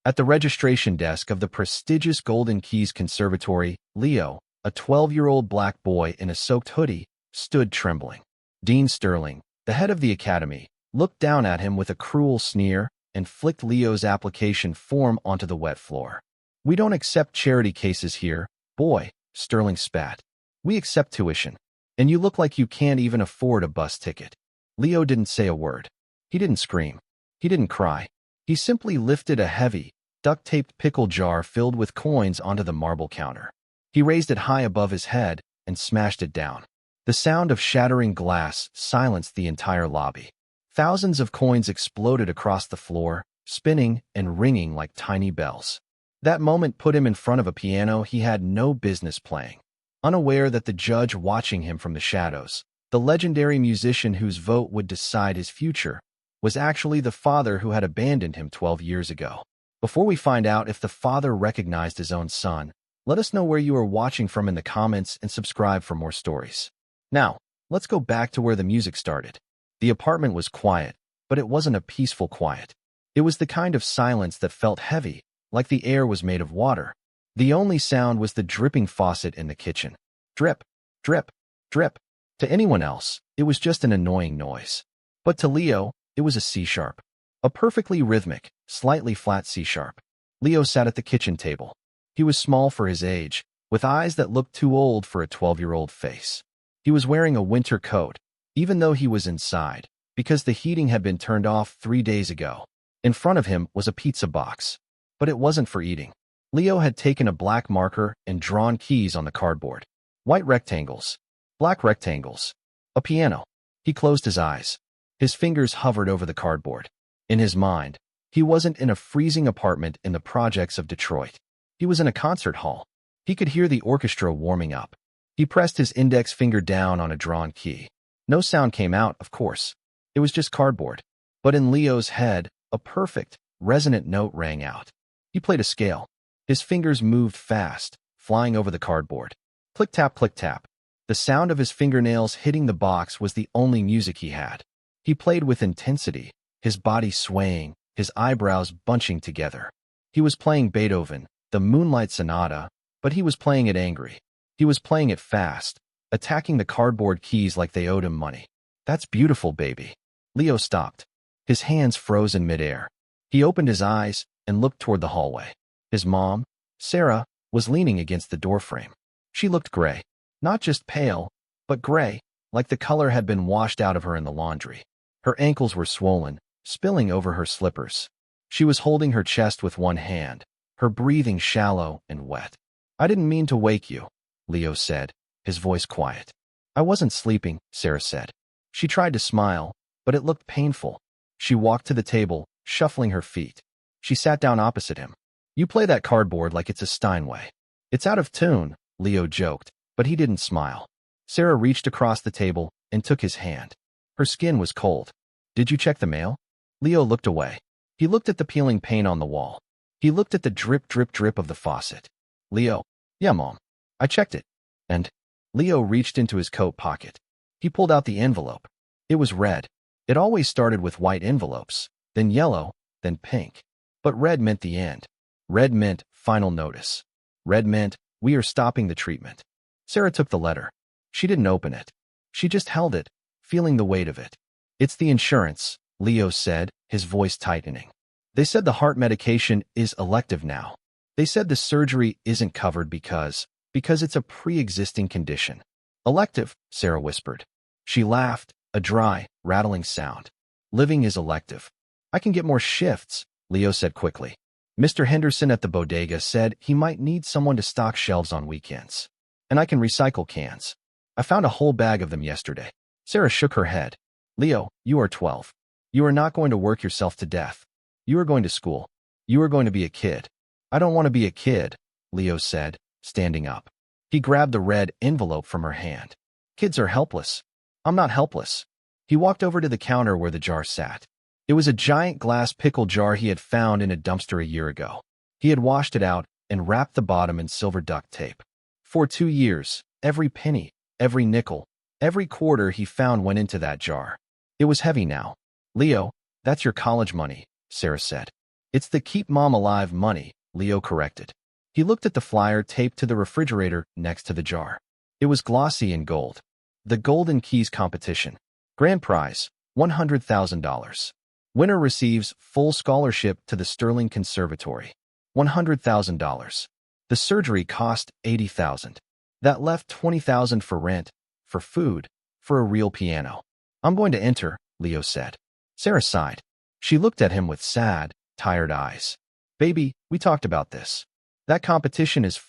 At the registration desk of the prestigious Golden Keys Conservatory, Leo, a 12-year-old black boy in a soaked hoodie, stood trembling. Dean Sterling, the head of the academy, looked down at him with a cruel sneer and flicked Leo's application form onto the wet floor. "We don't accept charity cases here, boy," Sterling spat. "We accept tuition. And you look like you can't even afford a bus ticket." Leo didn't say a word. He didn't scream. He didn't cry. He simply lifted a heavy, duct-taped pickle jar filled with coins onto the marble counter. He raised it high above his head and smashed it down. The sound of shattering glass silenced the entire lobby. Thousands of coins exploded across the floor, spinning and ringing like tiny bells. That moment put him in front of a piano he had no business playing. Unaware that the judge watching him from the shadows, the legendary musician whose vote would decide his future, was actually the father who had abandoned him 12 years ago. Before we find out if the father recognized his own son, let us know where you are watching from in the comments and subscribe for more stories. Now, let's go back to where the music started. The apartment was quiet, but it wasn't a peaceful quiet. It was the kind of silence that felt heavy, like the air was made of water. The only sound was the dripping faucet in the kitchen. Drip, drip, drip. To anyone else, it was just an annoying noise. But to Leo, it was a C-sharp. A perfectly rhythmic, slightly flat C-sharp. Leo sat at the kitchen table. He was small for his age, with eyes that looked too old for a 12-year-old face. He was wearing a winter coat, even though he was inside, because the heating had been turned off 3 days ago. In front of him was a pizza box, but it wasn't for eating. Leo had taken a black marker and drawn keys on the cardboard. White rectangles, black rectangles, a piano. He closed his eyes. His fingers hovered over the cardboard. In his mind, he wasn't in a freezing apartment in the projects of Detroit. He was in a concert hall. He could hear the orchestra warming up. He pressed his index finger down on a drawn key. No sound came out, of course. It was just cardboard. But in Leo's head, a perfect, resonant note rang out. He played a scale. His fingers moved fast, flying over the cardboard. Click-tap, click-tap. The sound of his fingernails hitting the box was the only music he had. He played with intensity, his body swaying, his eyebrows bunching together. He was playing Beethoven, the Moonlight Sonata, but he was playing it angry. He was playing it fast, attacking the cardboard keys like they owed him money. "That's beautiful, baby." Leo stopped. His hands froze in midair. He opened his eyes and looked toward the hallway. His mom, Sarah, was leaning against the doorframe. She looked gray. Not just pale, but gray, like the color had been washed out of her in the laundry. Her ankles were swollen, spilling over her slippers. She was holding her chest with one hand, her breathing shallow and wet. "I didn't mean to wake you," Leo said, his voice quiet. "I wasn't sleeping," Sarah said. She tried to smile, but it looked painful. She walked to the table, shuffling her feet. She sat down opposite him. "You play that cardboard like it's a Steinway." "It's out of tune," Leo joked, but he didn't smile. Sarah reached across the table and took his hand. Her skin was cold. "Did you check the mail?" Leo looked away. He looked at the peeling paint on the wall. He looked at the drip, drip, drip of the faucet. "Leo." "Yeah, Mom. I checked it." "And?" Leo reached into his coat pocket. He pulled out the envelope. It was red. It always started with white envelopes, then yellow, then pink. But red meant the end. Red meant final notice. Red meant, we are stopping the treatment. Sarah took the letter. She didn't open it. She just held it, feeling the weight of it. "It's the insurance," Leo said, his voice tightening. "They said the heart medication is elective now. They said the surgery isn't covered because it's a pre-existing condition." "Elective," Sarah whispered. She laughed, a dry, rattling sound. "Living is elective." "I can get more shifts," Leo said quickly. "Mr. Henderson at the bodega said he might need someone to stock shelves on weekends. And I can recycle cans. I found a whole bag of them yesterday." Sarah shook her head. "Leo, you are 12. You are not going to work yourself to death. You are going to school. You are going to be a kid." "I don't want to be a kid," Leo said, standing up. He grabbed the red envelope from her hand. "Kids are helpless." "I'm not helpless." He walked over to the counter where the jar sat. It was a giant glass pickle jar he had found in a dumpster a year ago. He had washed it out and wrapped the bottom in silver duct tape. For 2 years, every penny, every nickel, every quarter he found went into that jar. It was heavy now. "Leo, that's your college money," Sarah said. It's the Keep Mom Alive money, Leo corrected. He looked at the flyer taped to the refrigerator next to the jar. It was glossy in gold. The Golden Keys competition. Grand prize, $100,000. Winner receives full scholarship to the Sterling Conservatory. $100,000. The surgery cost $80,000. That left $20,000 for rent, for food, for a real piano. I'm going to enter, Leo said. Sarah sighed. She looked at him with sad, tired eyes. Baby, we talked about this. That competition is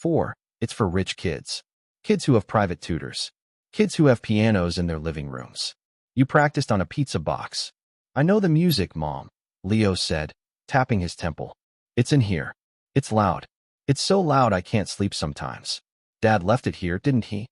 it's for rich kids. Kids who have private tutors. Kids who have pianos in their living rooms. You practiced on a pizza box. I know the music, Mom, Leo said, tapping his temple. It's in here. It's loud. It's so loud I can't sleep sometimes. Dad left it here, didn't he?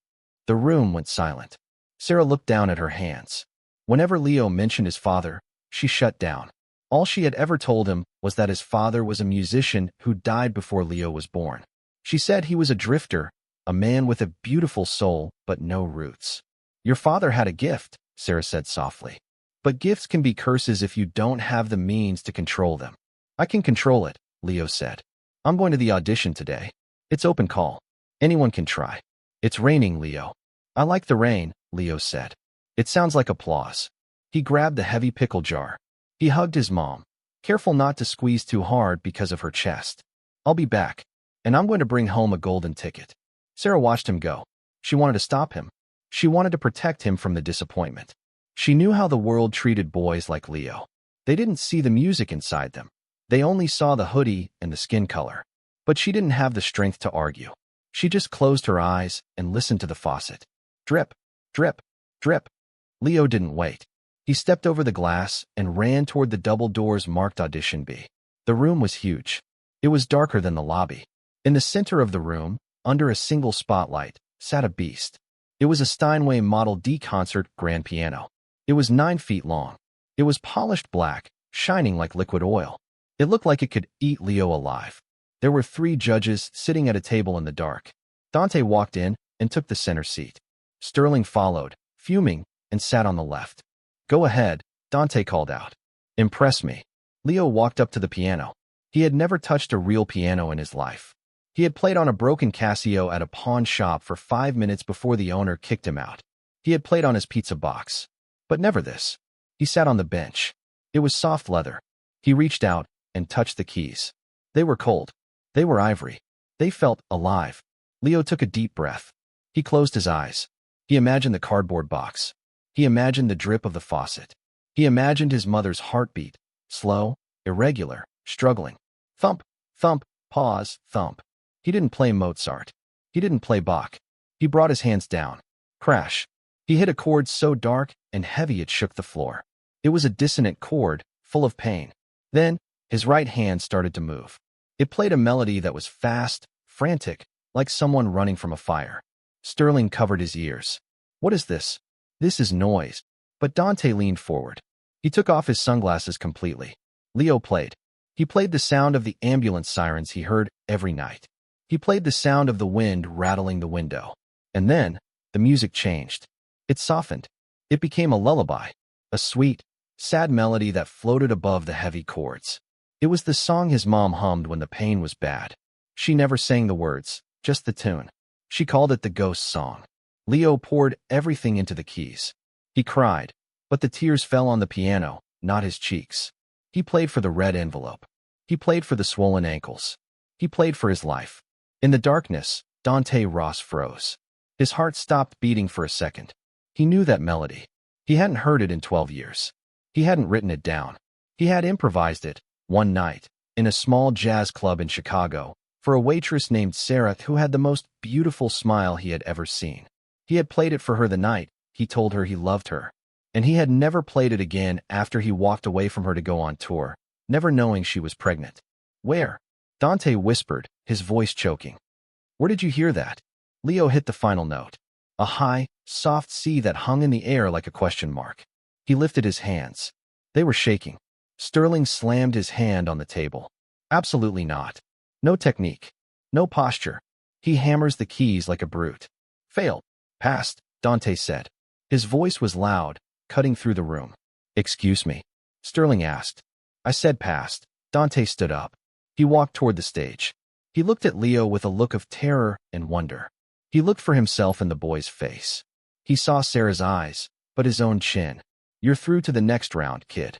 The room went silent. Sarah looked down at her hands. Whenever Leo mentioned his father, she shut down. All she had ever told him was that his father was a musician who died before Leo was born. She said he was a drifter, a man with a beautiful soul but no roots. Your father had a gift, Sarah said softly. But gifts can be curses if you don't have the means to control them. I can control it, Leo said. I'm going to the audition today. It's open call. Anyone can try. It's raining, Leo. I like the rain, Leo said. It sounds like applause. He grabbed the heavy pickle jar. He hugged his mom, careful not to squeeze too hard because of her chest. I'll be back, and I'm going to bring home a golden ticket. Sarah watched him go. She wanted to stop him. She wanted to protect him from the disappointment. She knew how the world treated boys like Leo. They didn't see the music inside them. They only saw the hoodie and the skin color. But she didn't have the strength to argue. She just closed her eyes and listened to the faucet. Drip, drip, drip. Leo didn't wait. He stepped over the glass and ran toward the double doors marked Audition B. The room was huge. It was darker than the lobby. In the center of the room, under a single spotlight, sat a beast. It was a Steinway Model D concert grand piano. It was 9 feet long. It was polished black, shining like liquid oil. It looked like it could eat Leo alive. There were 3 judges sitting at a table in the dark. Dante walked in and took the center seat. Sterling followed, fuming, and sat on the left. Go ahead, Dante called out. Impress me. Leo walked up to the piano. He had never touched a real piano in his life. He had played on a broken Casio at a pawn shop for 5 minutes before the owner kicked him out. He had played on his pizza box. But never this. He sat on the bench. It was soft leather. He reached out and touched the keys. They were cold. They were ivory. They felt alive. Leo took a deep breath. He closed his eyes. He imagined the cardboard box. He imagined the drip of the faucet. He imagined his mother's heartbeat, slow, irregular, struggling. Thump, thump, pause, thump. He didn't play Mozart. He didn't play Bach. He brought his hands down. Crash. He hit a chord so dark and heavy it shook the floor. It was a dissonant chord, full of pain. Then, his right hand started to move. It played a melody that was fast, frantic, like someone running from a fire. Sterling covered his ears. What is this? This is noise. But Dante leaned forward. He took off his sunglasses completely. Leo played. He played the sound of the ambulance sirens he heard every night. He played the sound of the wind rattling the window. And then, the music changed. It softened. It became a lullaby, a sweet, sad melody that floated above the heavy chords. It was the song his mom hummed when the pain was bad. She never sang the words, just the tune. She called it the ghost song. Leo poured everything into the keys. He cried, but the tears fell on the piano, not his cheeks. He played for the red envelope. He played for the swollen ankles. He played for his life. In the darkness, Dante Ross froze. His heart stopped beating for a second. He knew that melody. He hadn't heard it in 12 years. He hadn't written it down. He had improvised it, one night, in a small jazz club in Chicago, for a waitress named Sarah who had the most beautiful smile he had ever seen. He had played it for her the night he told her he loved her. And he had never played it again after he walked away from her to go on tour, never knowing she was pregnant. Where? Dante whispered, his voice choking. Where did you hear that? Leo hit the final note. A high, soft C that hung in the air like a question mark. He lifted his hands. They were shaking. Sterling slammed his hand on the table. Absolutely not. No technique. No posture. He hammers the keys like a brute. Failed. Passed, Dante said. His voice was loud, cutting through the room. Excuse me? Sterling asked. I said passed. Dante stood up. He walked toward the stage. He looked at Leo with a look of terror and wonder. He looked for himself in the boy's face. He saw Sarah's eyes, but his own chin. "You're through to the next round, kid."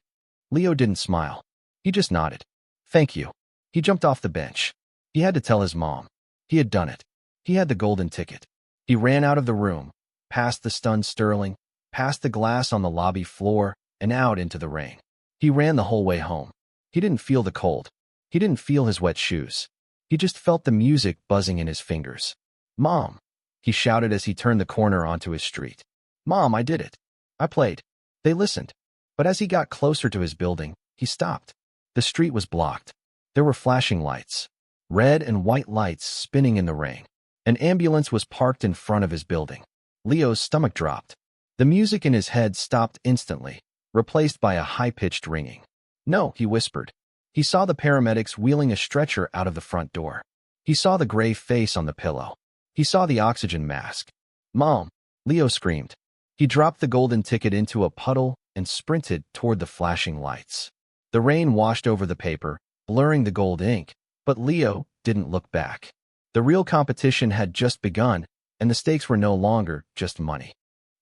Leo didn't smile. He just nodded. "Thank you." He jumped off the bench. He had to tell his mom. He had done it. He had the golden ticket. He ran out of the room, past the stunned Sterling, past the glass on the lobby floor, and out into the rain. He ran the whole way home. He didn't feel the cold. He didn't feel his wet shoes. He just felt the music buzzing in his fingers. "Mom!" he shouted as he turned the corner onto his street. "Mom, I did it. I played." They listened. But as he got closer to his building, he stopped. The street was blocked. There were flashing lights, red and white lights spinning in the rain. An ambulance was parked in front of his building. Leo's stomach dropped. The music in his head stopped instantly, replaced by a high-pitched ringing. "No," he whispered. He saw the paramedics wheeling a stretcher out of the front door. He saw the gray face on the pillow. He saw the oxygen mask. "Mom!" Leo screamed. He dropped the golden ticket into a puddle and sprinted toward the flashing lights. The rain washed over the paper, blurring the gold ink, but Leo didn't look back. The real competition had just begun, and the stakes were no longer just money.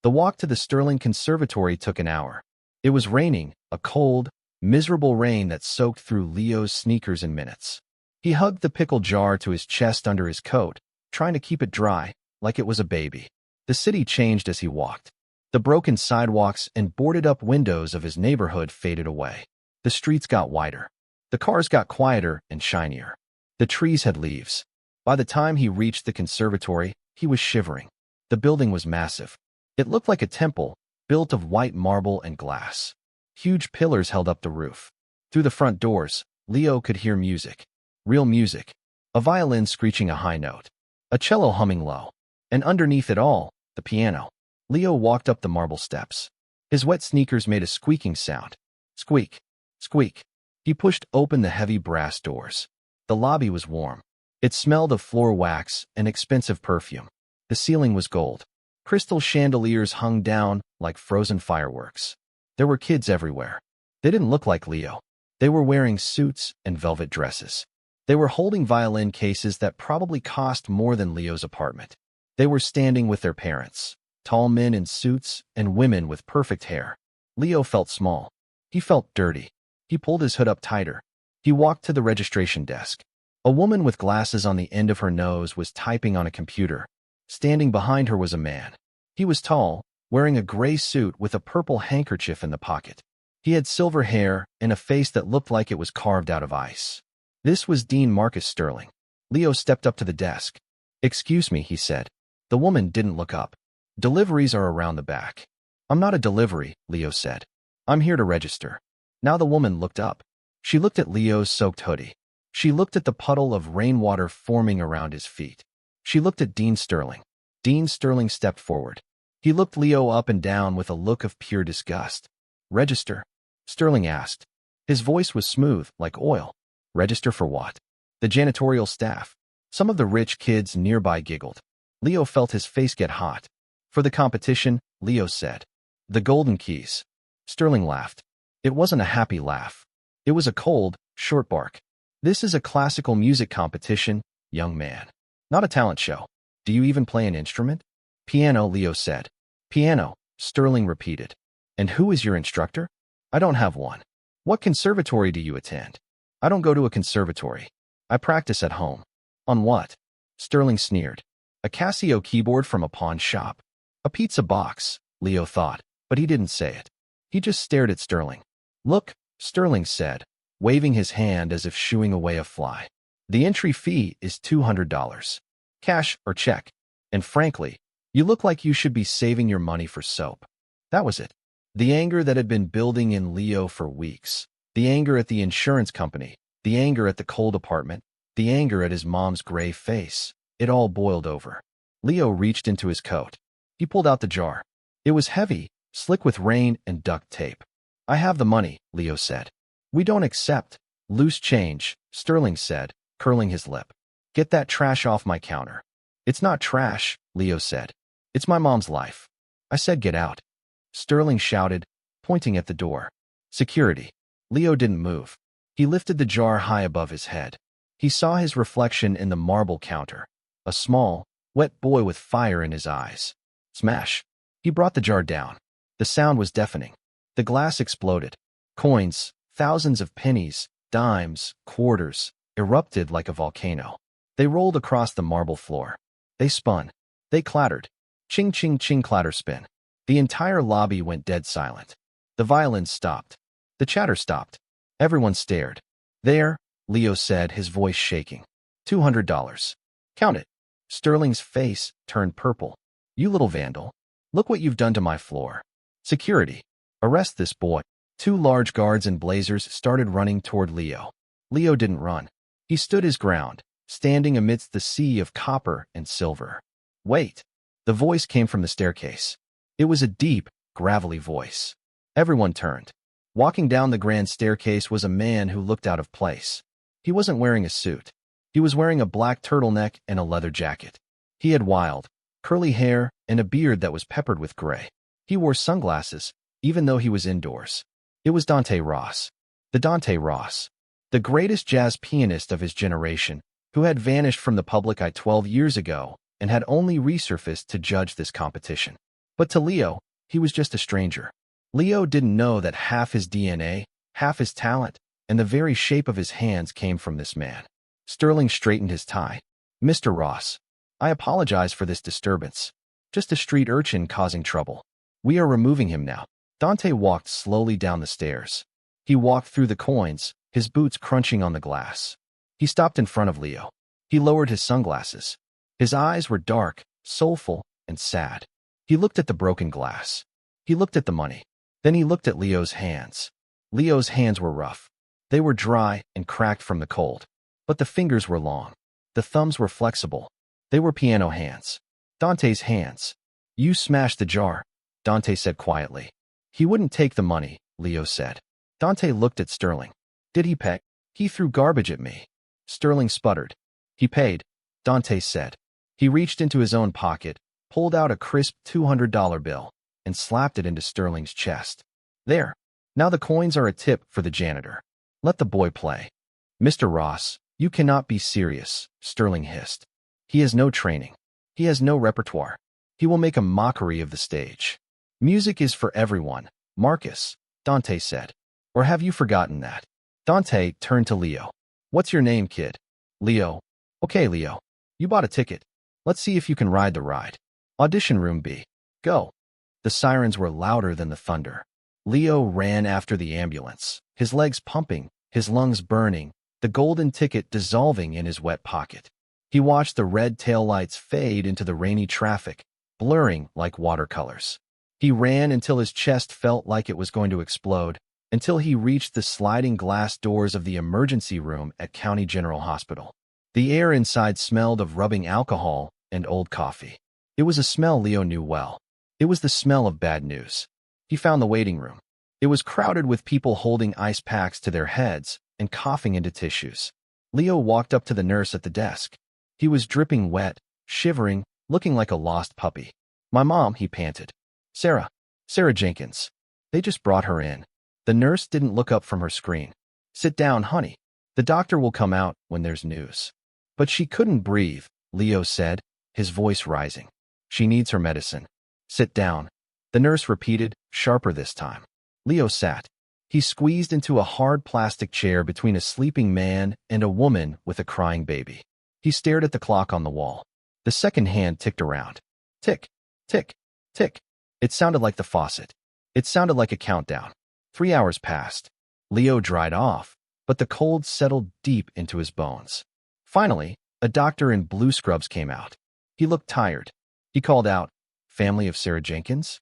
The walk to the Sterling Conservatory took an hour. It was raining, a cold, miserable rain that soaked through Leo's sneakers in minutes. He hugged the pickle jar to his chest under his coat, trying to keep it dry, like it was a baby. The city changed as he walked. The broken sidewalks and boarded-up windows of his neighborhood faded away. The streets got wider. The cars got quieter and shinier. The trees had leaves. By the time he reached the conservatory, he was shivering. The building was massive. It looked like a temple, built of white marble and glass. Huge pillars held up the roof. Through the front doors, Leo could hear music. Real music. A violin screeching a high note. A cello humming low. And underneath it all, the piano. Leo walked up the marble steps. His wet sneakers made a squeaking sound. Squeak. Squeak. He pushed open the heavy brass doors. The lobby was warm. It smelled of floor wax and expensive perfume. The ceiling was gold. Crystal chandeliers hung down like frozen fireworks. There were kids everywhere. They didn't look like Leo. They were wearing suits and velvet dresses. They were holding violin cases that probably cost more than Leo's apartment. They were standing with their parents, tall men in suits and women with perfect hair. Leo felt small. He felt dirty. He pulled his hood up tighter. He walked to the registration desk. A woman with glasses on the end of her nose was typing on a computer. Standing behind her was a man. He was tall, wearing a gray suit with a purple handkerchief in the pocket. He had silver hair and a face that looked like it was carved out of ice. This was Dean Marcus Sterling. Leo stepped up to the desk. "Excuse me," he said. The woman didn't look up. "Deliveries are around the back." "I'm not a delivery," Leo said. "I'm here to register." Now the woman looked up. She looked at Leo's soaked hoodie. She looked at the puddle of rainwater forming around his feet. She looked at Dean Sterling. Dean Sterling stepped forward. He looked Leo up and down with a look of pure disgust. "Register?" Sterling asked. His voice was smooth, like oil. "Register for what?" "The janitorial staff." Some of the rich kids nearby giggled. Leo felt his face get hot. "For the competition," Leo said. "The golden keys." Sterling laughed. It wasn't a happy laugh. It was a cold, short bark. "This is a classical music competition, young man. Not a talent show. Do you even play an instrument?" "Piano," Leo said. "Piano," Sterling repeated. "And who is your instructor?" "I don't have one." "What conservatory do you attend?" "I don't go to a conservatory. I practice at home." "On what?" Sterling sneered. "A Casio keyboard from a pawn shop." "A pizza box," Leo thought, but he didn't say it. He just stared at Sterling. "Look," Sterling said, waving his hand as if shooing away a fly. "The entry fee is $200. Cash or check. And frankly, you look like you should be saving your money for soap." That was it. The anger that had been building in Leo for weeks. The anger at the insurance company. The anger at the cold apartment. The anger at his mom's gray face. It all boiled over. Leo reached into his coat. He pulled out the jar. It was heavy, slick with rain and duct tape. "I have the money," Leo said. "We don't accept loose change," Sterling said, curling his lip. "Get that trash off my counter." "It's not trash," Leo said. "It's my mom's life." "I said get out," Sterling shouted, pointing at the door. "Security." Leo didn't move. He lifted the jar high above his head. He saw his reflection in the marble counter. A small, wet boy with fire in his eyes. Smash! He brought the jar down. The sound was deafening. The glass exploded. Coins, thousands of pennies, dimes, quarters, erupted like a volcano. They rolled across the marble floor. They spun. They clattered. Ching, ching, ching, clatter, spin. The entire lobby went dead silent. The violins stopped. The chatter stopped. Everyone stared. There, Leo said, his voice shaking. $200. Count it. Sterling's face turned purple. You little vandal. Look what you've done to my floor. Security. Arrest this boy. Two large guards in blazers started running toward Leo. Leo didn't run. He stood his ground, standing amidst the sea of copper and silver. Wait. The voice came from the staircase. It was a deep, gravelly voice. Everyone turned. Walking down the grand staircase was a man who looked out of place. He wasn't wearing a suit. He was wearing a black turtleneck and a leather jacket. He had wild, curly hair and a beard that was peppered with gray. He wore sunglasses, even though he was indoors. It was Dante Ross. The Dante Ross. The greatest jazz pianist of his generation, who had vanished from the public eye 12 years ago and had only resurfaced to judge this competition. But to Leo, he was just a stranger. Leo didn't know that half his DNA, half his talent, and the very shape of his hands came from this man. Sterling straightened his tie. Mr. Ross, I apologize for this disturbance. Just a street urchin causing trouble. We are removing him now. Dante walked slowly down the stairs. He walked through the coins, his boots crunching on the glass. He stopped in front of Leo. He lowered his sunglasses. His eyes were dark, soulful, and sad. He looked at the broken glass. He looked at the money. Then he looked at Leo's hands. Leo's hands were rough. They were dry and cracked from the cold. But the fingers were long. The thumbs were flexible. They were piano hands. Dante's hands. You smashed the jar, Dante said quietly. He wouldn't take the money, Leo said. Dante looked at Sterling. Did he pay? He threw garbage at me. Sterling sputtered. He paid, Dante said. He reached into his own pocket, pulled out a crisp $200 bill, and slapped it into Sterling's chest. There. Now the coins are a tip for the janitor. Let the boy play. Mr. Ross, you cannot be serious, Sterling hissed. He has no training. He has no repertoire. He will make a mockery of the stage. Music is for everyone, Marcus, Dante said. Or have you forgotten that? Dante turned to Leo. What's your name, kid? Leo. Okay, Leo. You bought a ticket. Let's see if you can ride the ride. Audition room B. Go. The sirens were louder than the thunder. Leo ran after the ambulance, his legs pumping, his lungs burning, the golden ticket dissolving in his wet pocket. He watched the red taillights fade into the rainy traffic, blurring like watercolors. He ran until his chest felt like it was going to explode, until he reached the sliding glass doors of the emergency room at County General Hospital. The air inside smelled of rubbing alcohol and old coffee. It was a smell Leo knew well. It was the smell of bad news. He found the waiting room. It was crowded with people holding ice packs to their heads and coughing into tissues. Leo walked up to the nurse at the desk. He was dripping wet, shivering, looking like a lost puppy. My mom, he panted. Sarah Jenkins. They just brought her in. The nurse didn't look up from her screen. Sit down, honey. The doctor will come out when there's news. But she couldn't breathe, Leo said, his voice rising. She needs her medicine. Sit down. The nurse repeated, sharper this time. Leo sat. He squeezed into a hard plastic chair between a sleeping man and a woman with a crying baby. He stared at the clock on the wall. The second hand ticked around. Tick, tick, tick. It sounded like the faucet. It sounded like a countdown. 3 hours passed. Leo dried off, but the cold settled deep into his bones. Finally, a doctor in blue scrubs came out. He looked tired. He called out, Family of Sarah Jenkins?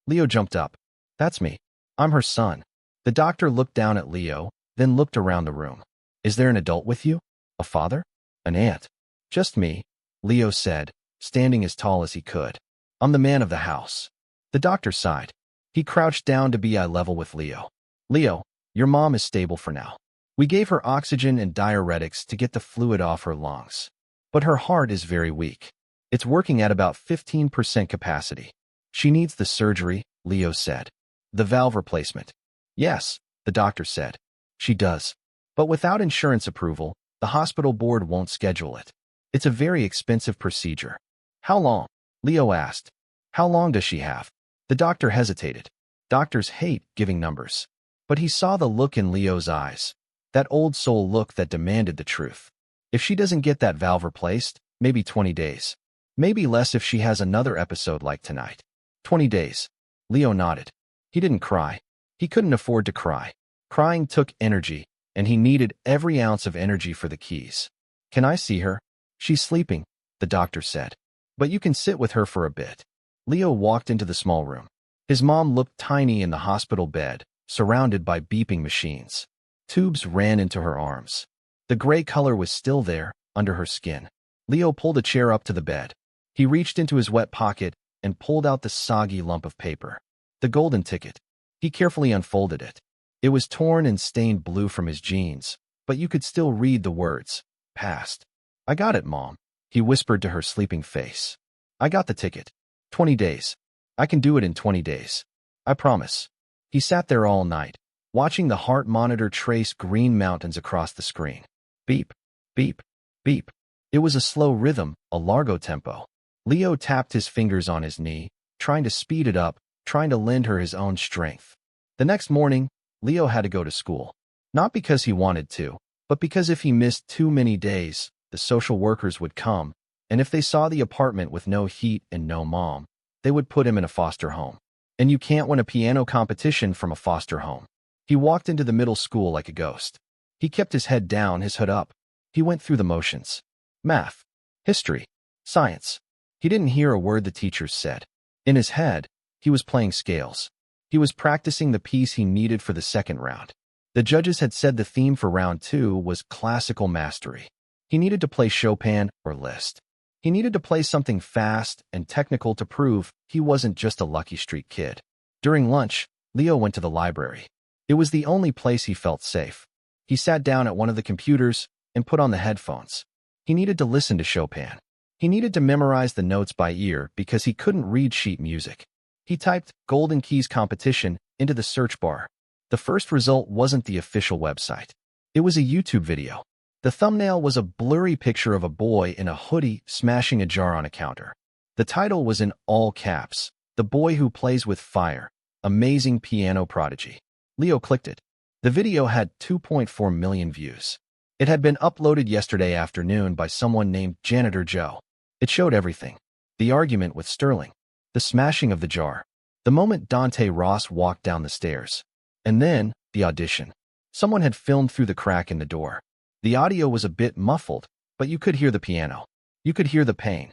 Leo jumped up. That's me. I'm her son. The doctor looked down at Leo, then looked around the room. Is there an adult with you? A father? An aunt? Just me, Leo said, standing as tall as he could. I'm the man of the house. The doctor sighed. He crouched down to be eye level with Leo. Leo, your mom is stable for now. We gave her oxygen and diuretics to get the fluid off her lungs. But her heart is very weak. It's working at about 15% capacity. She needs the surgery, Leo said. The valve replacement. Yes, the doctor said. She does. But without insurance approval, the hospital board won't schedule it. It's a very expensive procedure. How long? Leo asked. How long does she have? The doctor hesitated. Doctors hate giving numbers. But he saw the look in Leo's eyes. That old soul look that demanded the truth. If she doesn't get that valve replaced, maybe 20 days. Maybe less if she has another episode like tonight. 20 days. Leo nodded. He didn't cry. He couldn't afford to cry. Crying took energy, and he needed every ounce of energy for the keys. Can I see her? She's sleeping, the doctor said. But you can sit with her for a bit. Leo walked into the small room. His mom looked tiny in the hospital bed, surrounded by beeping machines. Tubes ran into her arms. The gray color was still there, under her skin. Leo pulled a chair up to the bed. He reached into his wet pocket and pulled out the soggy lump of paper. The golden ticket. He carefully unfolded it. It was torn and stained blue from his jeans, but you could still read the words. Passed. I got it, Mom, he whispered to her sleeping face. I got the ticket. 20 days. I can do it in 20 days. I promise. He sat there all night, watching the heart monitor trace green mountains across the screen. Beep, beep, beep. It was a slow rhythm, a largo tempo. Leo tapped his fingers on his knee, trying to speed it up, trying to lend her his own strength. The next morning, Leo had to go to school. Not because he wanted to, but because if he missed too many days, the social workers would come, and if they saw the apartment with no heat and no mom, they would put him in a foster home. And you can't win a piano competition from a foster home. He walked into the middle school like a ghost. He kept his head down, his hood up. He went through the motions. Math, history, science. He didn't hear a word the teachers said. In his head, he was playing scales. He was practicing the piece he needed for the second round. The judges had said the theme for round 2 was classical mastery. He needed to play Chopin or Liszt. He needed to play something fast and technical to prove he wasn't just a lucky street kid. During lunch, Leo went to the library. It was the only place he felt safe. He sat down at one of the computers and put on the headphones. He needed to listen to Chopin. He needed to memorize the notes by ear because he couldn't read sheet music. He typed Golden Keys Competition into the search bar. The first result wasn't the official website. It was a YouTube video. The thumbnail was a blurry picture of a boy in a hoodie smashing a jar on a counter. The title was in all caps, The Boy Who Plays with Fire, Amazing Piano Prodigy. Leo clicked it. The video had 2.4 million views. It had been uploaded yesterday afternoon by someone named Janitor Joe. It showed everything. The argument with Sterling. The smashing of the jar. The moment Dante Ross walked down the stairs. And then, the audition. Someone had filmed through the crack in the door. The audio was a bit muffled, but you could hear the piano. You could hear the pain.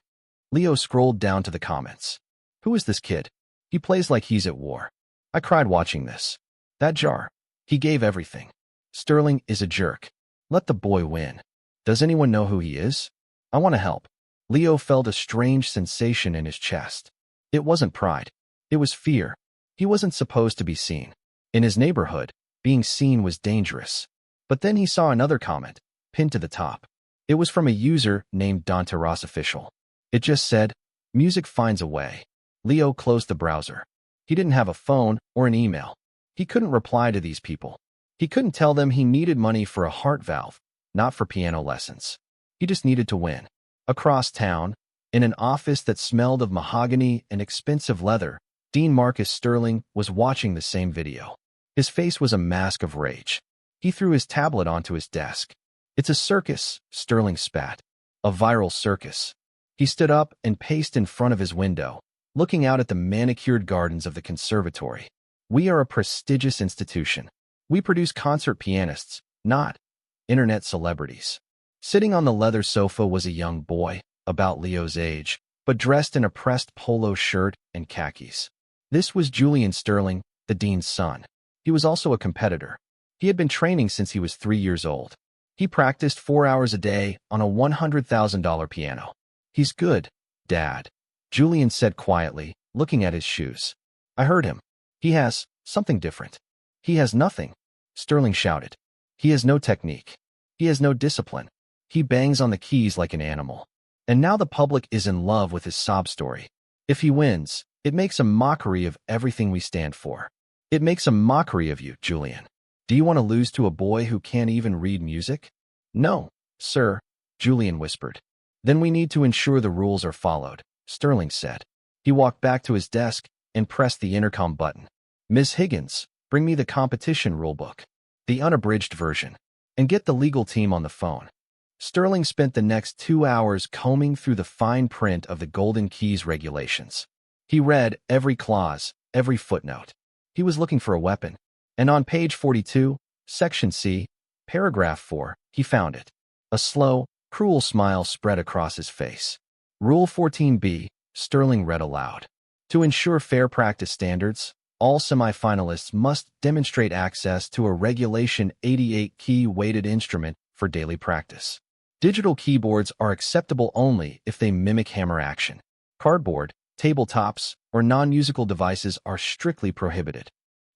Leo scrolled down to the comments. Who is this kid? He plays like he's at war. I cried watching this. That jar. He gave everything. Sterling is a jerk. Let the boy win. Does anyone know who he is? I want to help. Leo felt a strange sensation in his chest. It wasn't pride. It was fear. He wasn't supposed to be seen. In his neighborhood, being seen was dangerous. But then he saw another comment, pinned to the top. It was from a user named Dante Ross Official. It just said, music finds a way. Leo closed the browser. He didn't have a phone or an email. He couldn't reply to these people. He couldn't tell them he needed money for a heart valve, not for piano lessons. He just needed to win. Across town, in an office that smelled of mahogany and expensive leather, Dean Marcus Sterling was watching the same video. His face was a mask of rage. He threw his tablet onto his desk. It's a circus, Sterling spat. A viral circus. He stood up and paced in front of his window, looking out at the manicured gardens of the conservatory. We are a prestigious institution. We produce concert pianists, not internet celebrities. Sitting on the leather sofa was a young boy, about Leo's age, but dressed in a pressed polo shirt and khakis. This was Julian Sterling, the dean's son. He was also a competitor. He had been training since he was 3 years old. He practiced 4 hours a day on a $100,000 piano. He's good, Dad, Julian said quietly, looking at his shoes. I heard him. He has something different. He has nothing, Sterling shouted. He has no technique. He has no discipline. He bangs on the keys like an animal. And now the public is in love with his sob story. If he wins, it makes a mockery of everything we stand for. It makes a mockery of you, Julian. Do you want to lose to a boy who can't even read music? No, sir, Julian whispered. Then we need to ensure the rules are followed, Sterling said. He walked back to his desk and pressed the intercom button. Ms. Higgins, bring me the competition rulebook, the unabridged version, and get the legal team on the phone. Sterling spent the next 2 hours combing through the fine print of the Golden Keys regulations. He read every clause, every footnote. He was looking for a weapon, and on page 42, section C, paragraph 4, he found it. A slow, cruel smile spread across his face. Rule 14b, Sterling read aloud. To ensure fair practice standards, all semifinalists must demonstrate access to a Regulation 88 key-weighted instrument for daily practice. Digital keyboards are acceptable only if they mimic hammer action. Cardboard, tabletops, or non-musical devices are strictly prohibited.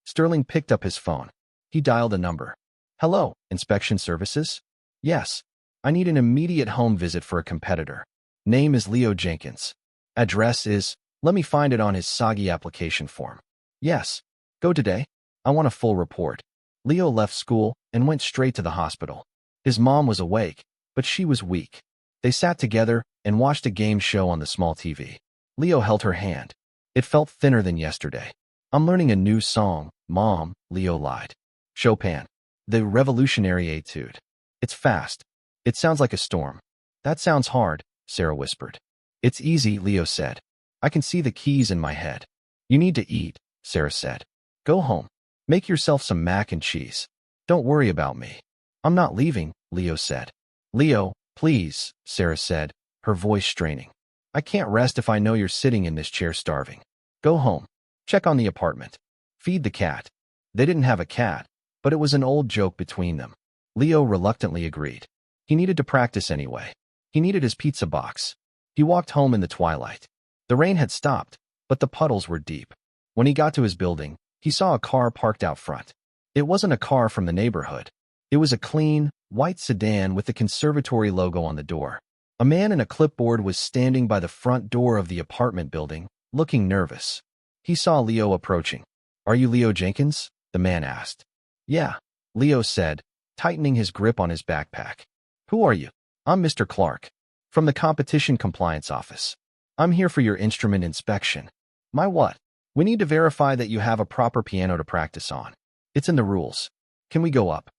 Sterling picked up his phone. He dialed a number. Hello, Inspection Services? Yes. I need an immediate home visit for a competitor. Name is Leo Jenkins. Address is, let me find it on his soggy application form. Yes. Go today. I want a full report. Leo left school and went straight to the hospital. His mom was awake, but she was weak. They sat together and watched a game show on the small TV. Leo held her hand. It felt thinner than yesterday. I'm learning a new song, Mom, Leo lied. Chopin. The Revolutionary Etude. It's fast. It sounds like a storm. That sounds hard, Sarah whispered. It's easy, Leo said. I can see the keys in my head. You need to eat, Sarah said. Go home. Make yourself some mac and cheese. Don't worry about me. I'm not leaving, Leo said. Leo, please, Sarah said, her voice straining. I can't rest if I know you're sitting in this chair starving. Go home. Check on the apartment. Feed the cat. They didn't have a cat, but it was an old joke between them. Leo reluctantly agreed. He needed to practice anyway. He needed his pizza box. He walked home in the twilight. The rain had stopped, but the puddles were deep. When he got to his building, he saw a car parked out front. It wasn't a car from the neighborhood. It was a clean, white sedan with the conservatory logo on the door. A man in a clipboard was standing by the front door of the apartment building, looking nervous. He saw Leo approaching. Are you Leo Jenkins? The man asked. Yeah, Leo said, tightening his grip on his backpack. Who are you? I'm Mr. Clark, from the Competition Compliance Office. I'm here for your instrument inspection. My what? We need to verify that you have a proper piano to practice on. It's in the rules. Can we go up?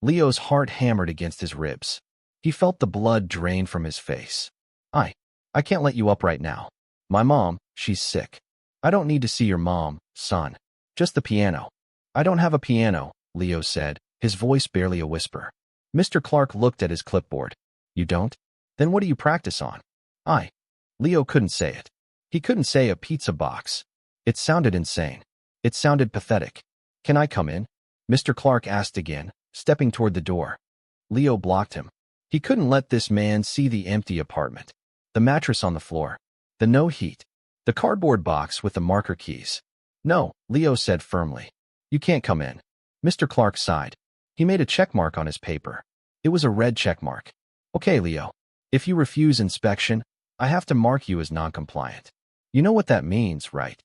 Leo's heart hammered against his ribs. He felt the blood drain from his face. I can't let you up right now. My mom, she's sick. I don't need to see your mom, son. Just the piano. I don't have a piano, Leo said, his voice barely a whisper. Mr. Clark looked at his clipboard. You don't? Then what do you practice on? Leo couldn't say it. He couldn't say a pizza box. It sounded insane. It sounded pathetic. Can I come in? Mr. Clark asked again, stepping toward the door. Leo blocked him. He couldn't let this man see the empty apartment. The mattress on the floor. The no heat. The cardboard box with the marker keys. No, Leo said firmly. You can't come in. Mr. Clark sighed. He made a check mark on his paper. It was a red check mark. Okay, Leo. If you refuse inspection, I have to mark you as non-compliant. You know what that means, right?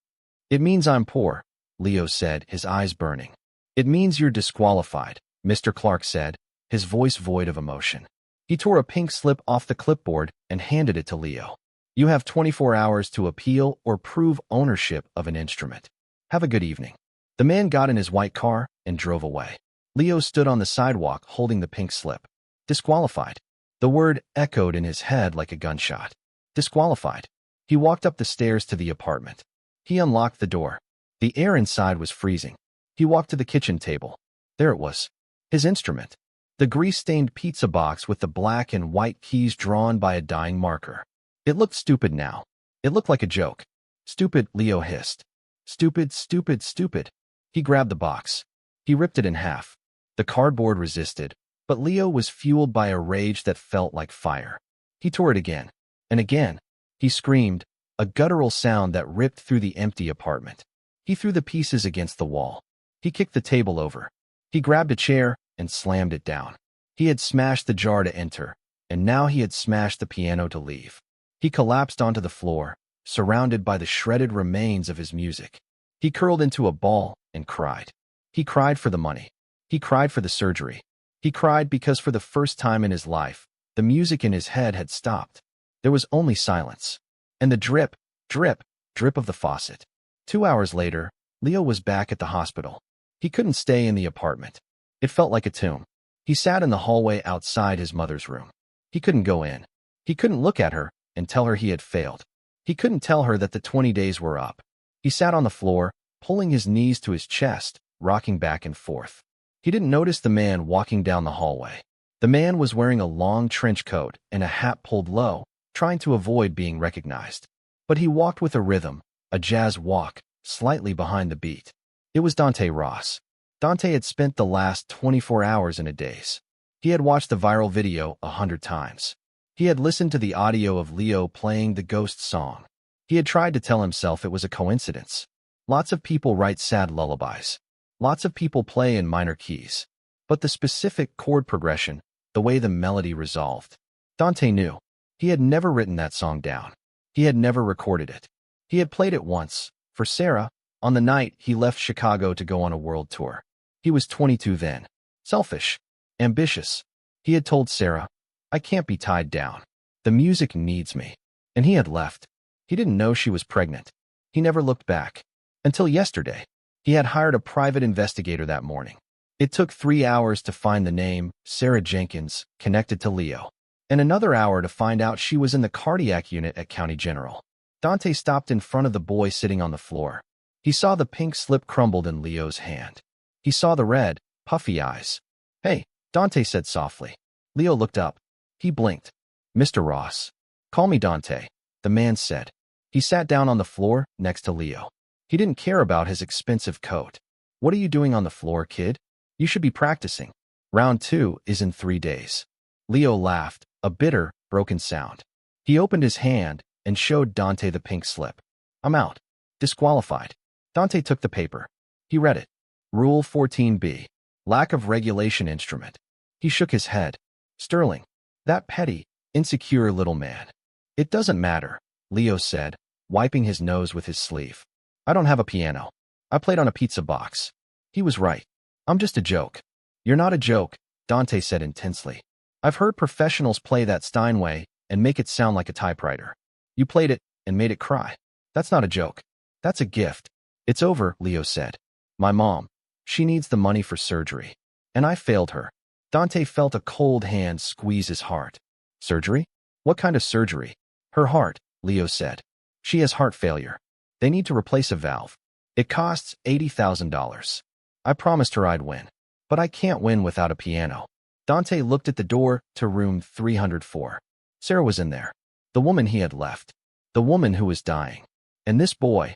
It means I'm poor, Leo said, his eyes burning. It means you're disqualified, Mr. Clark said, his voice void of emotion. He tore a pink slip off the clipboard and handed it to Leo. You have 24 hours to appeal or prove ownership of an instrument. Have a good evening. The man got in his white car and drove away. Leo stood on the sidewalk holding the pink slip. Disqualified. The word echoed in his head like a gunshot. Disqualified. He walked up the stairs to the apartment. He unlocked the door. The air inside was freezing. He walked to the kitchen table. There it was. His instrument. The grease-stained pizza box with the black and white keys drawn by a dying marker. It looked stupid now. It looked like a joke. Stupid, Leo hissed. Stupid, stupid, stupid. He grabbed the box. He ripped it in half. The cardboard resisted, but Leo was fueled by a rage that felt like fire. He tore it again. And again. He screamed, a guttural sound that ripped through the empty apartment. He threw the pieces against the wall. He kicked the table over. He grabbed a chair and slammed it down. He had smashed the jar to enter, and now he had smashed the piano to leave. He collapsed onto the floor, surrounded by the shredded remains of his music. He curled into a ball and cried. He cried for the money. He cried for the surgery. He cried because for the first time in his life, the music in his head had stopped. There was only silence. And the drip, drip, drip of the faucet. 2 hours later, Leo was back at the hospital. He couldn't stay in the apartment. It felt like a tomb. He sat in the hallway outside his mother's room. He couldn't go in. He couldn't look at her and tell her he had failed. He couldn't tell her that the 20 days were up. He sat on the floor, pulling his knees to his chest, rocking back and forth. He didn't notice the man walking down the hallway. The man was wearing a long trench coat and a hat pulled low, trying to avoid being recognized. But he walked with a rhythm, a jazz walk, slightly behind the beat. It was Dante Ross. Dante had spent the last 24 hours in a daze. He had watched the viral video 100 times. He had listened to the audio of Leo playing the Ghost song. He had tried to tell himself it was a coincidence. Lots of people write sad lullabies. Lots of people play in minor keys. But the specific chord progression, the way the melody resolved. Dante knew. He had never written that song down. He had never recorded it. He had played it once, for Sarah, on the night he left Chicago to go on a world tour. He was 22 then. Selfish. Ambitious. He had told Sarah, "I can't be tied down. The music needs me." And he had left. He didn't know she was pregnant. He never looked back. Until yesterday. He had hired a private investigator that morning. It took 3 hours to find the name, Sarah Jenkins, connected to Leo. And another hour to find out she was in the cardiac unit at County General. Dante stopped in front of the boy sitting on the floor. He saw the pink slip crumbled in Leo's hand. He saw the red, puffy eyes. "Hey," Dante said softly. Leo looked up. He blinked. "Mr. Ross." "Call me Dante," the man said. He sat down on the floor next to Leo. He didn't care about his expensive coat. "What are you doing on the floor, kid? You should be practicing. Round 2 is in 3 days. Leo laughed, a bitter, broken sound. He opened his hand and showed Dante the pink slip. "I'm out. Disqualified." Dante took the paper. He read it. Rule 14b. Lack of regulation instrument. He shook his head. "Sterling. That petty, insecure little man." "It doesn't matter," Leo said, wiping his nose with his sleeve. "I don't have a piano. I played on a pizza box." He was right. "I'm just a joke." "You're not a joke," Dante said intensely. "I've heard professionals play that Steinway and make it sound like a typewriter. You played it and made it cry. That's not a joke. That's a gift." "It's over," Leo said. "My mom. She needs the money for surgery. And I failed her." Dante felt a cold hand squeeze his heart. "Surgery? What kind of surgery?" "Her heart," Leo said. "She has heart failure. They need to replace a valve. It costs $80,000. I promised her I'd win. But I can't win without a piano." Dante looked at the door to room 304. Sarah was in there. The woman he had left. The woman who was dying. And this boy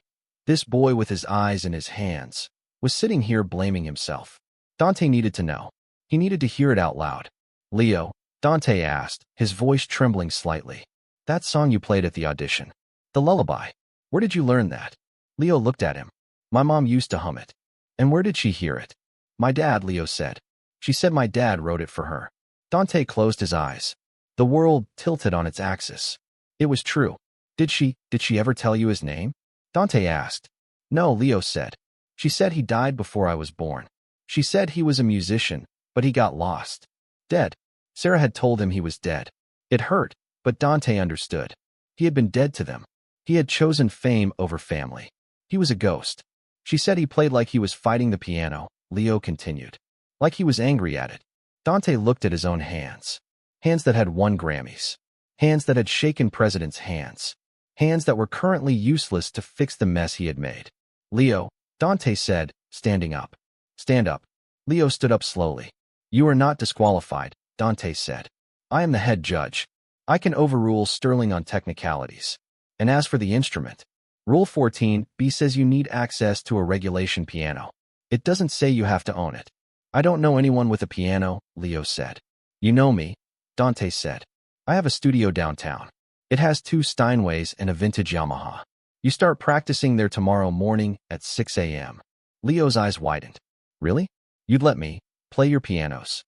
with his eyes in his hands, was sitting here blaming himself. Dante needed to know. He needed to hear it out loud. "Leo," Dante asked, his voice trembling slightly. "That song you played at the audition. The lullaby. Where did you learn that?" Leo looked at him. "My mom used to hum it." "And where did she hear it?" "My dad," Leo said. "She said my dad wrote it for her." Dante closed his eyes. The world tilted on its axis. It was true. Did she ever tell you his name?" Dante asked. "No," Leo said. "She said he died before I was born. She said he was a musician, but he got lost. Dead." Sarah had told him he was dead. It hurt, but Dante understood. He had been dead to them. He had chosen fame over family. He was a ghost. "She said he played like he was fighting the piano," Leo continued. "Like he was angry at it." Dante looked at his own hands. Hands that had won Grammys. Hands that had shaken presidents' hands. Hands that were currently useless to fix the mess he had made. "Leo," Dante said, standing up. "Stand up." Leo stood up slowly. "You are not disqualified," Dante said. "I am the head judge. I can overrule Sterling on technicalities. And as for the instrument, Rule 14b says you need access to a regulation piano. It doesn't say you have to own it." "I don't know anyone with a piano," Leo said. "You know me," Dante said. "I have a studio downtown. It has 2 Steinways and a vintage Yamaha. You start practicing there tomorrow morning at 6 a.m. Leo's eyes widened. "Really? You'd let me play your pianos?"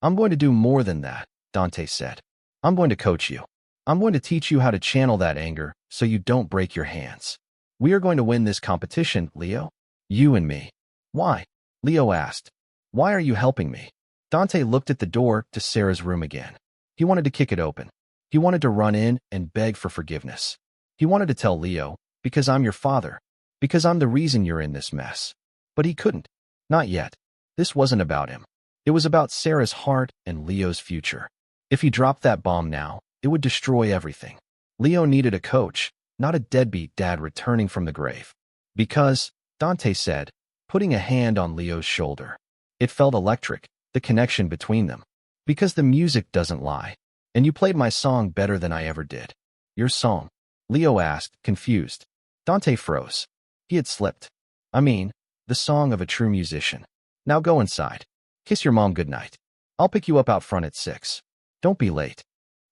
"I'm going to do more than that," Dante said. "I'm going to coach you. I'm going to teach you how to channel that anger so you don't break your hands. We are going to win this competition, Leo. You and me." "Why?" Leo asked. Why are you helping me? Dante looked at the door to Sarah's room again. He wanted to kick it open. He wanted to run in and beg for forgiveness. He wanted to tell Leo, because I'm your father, because I'm the reason you're in this mess. But he couldn't. Not yet. This wasn't about him. It was about Sarah's heart and Leo's future. If he dropped that bomb now, it would destroy everything. Leo needed a coach, not a deadbeat dad returning from the grave. Because, Dante said, putting a hand on Leo's shoulder. It felt electric, the connection between them. Because the music doesn't lie. And you played my song better than I ever did. Your song? Leo asked, confused. Dante froze. He had slipped. I mean, the song of a true musician. Now go inside. Kiss your mom goodnight. I'll pick you up out front at 6. Don't be late.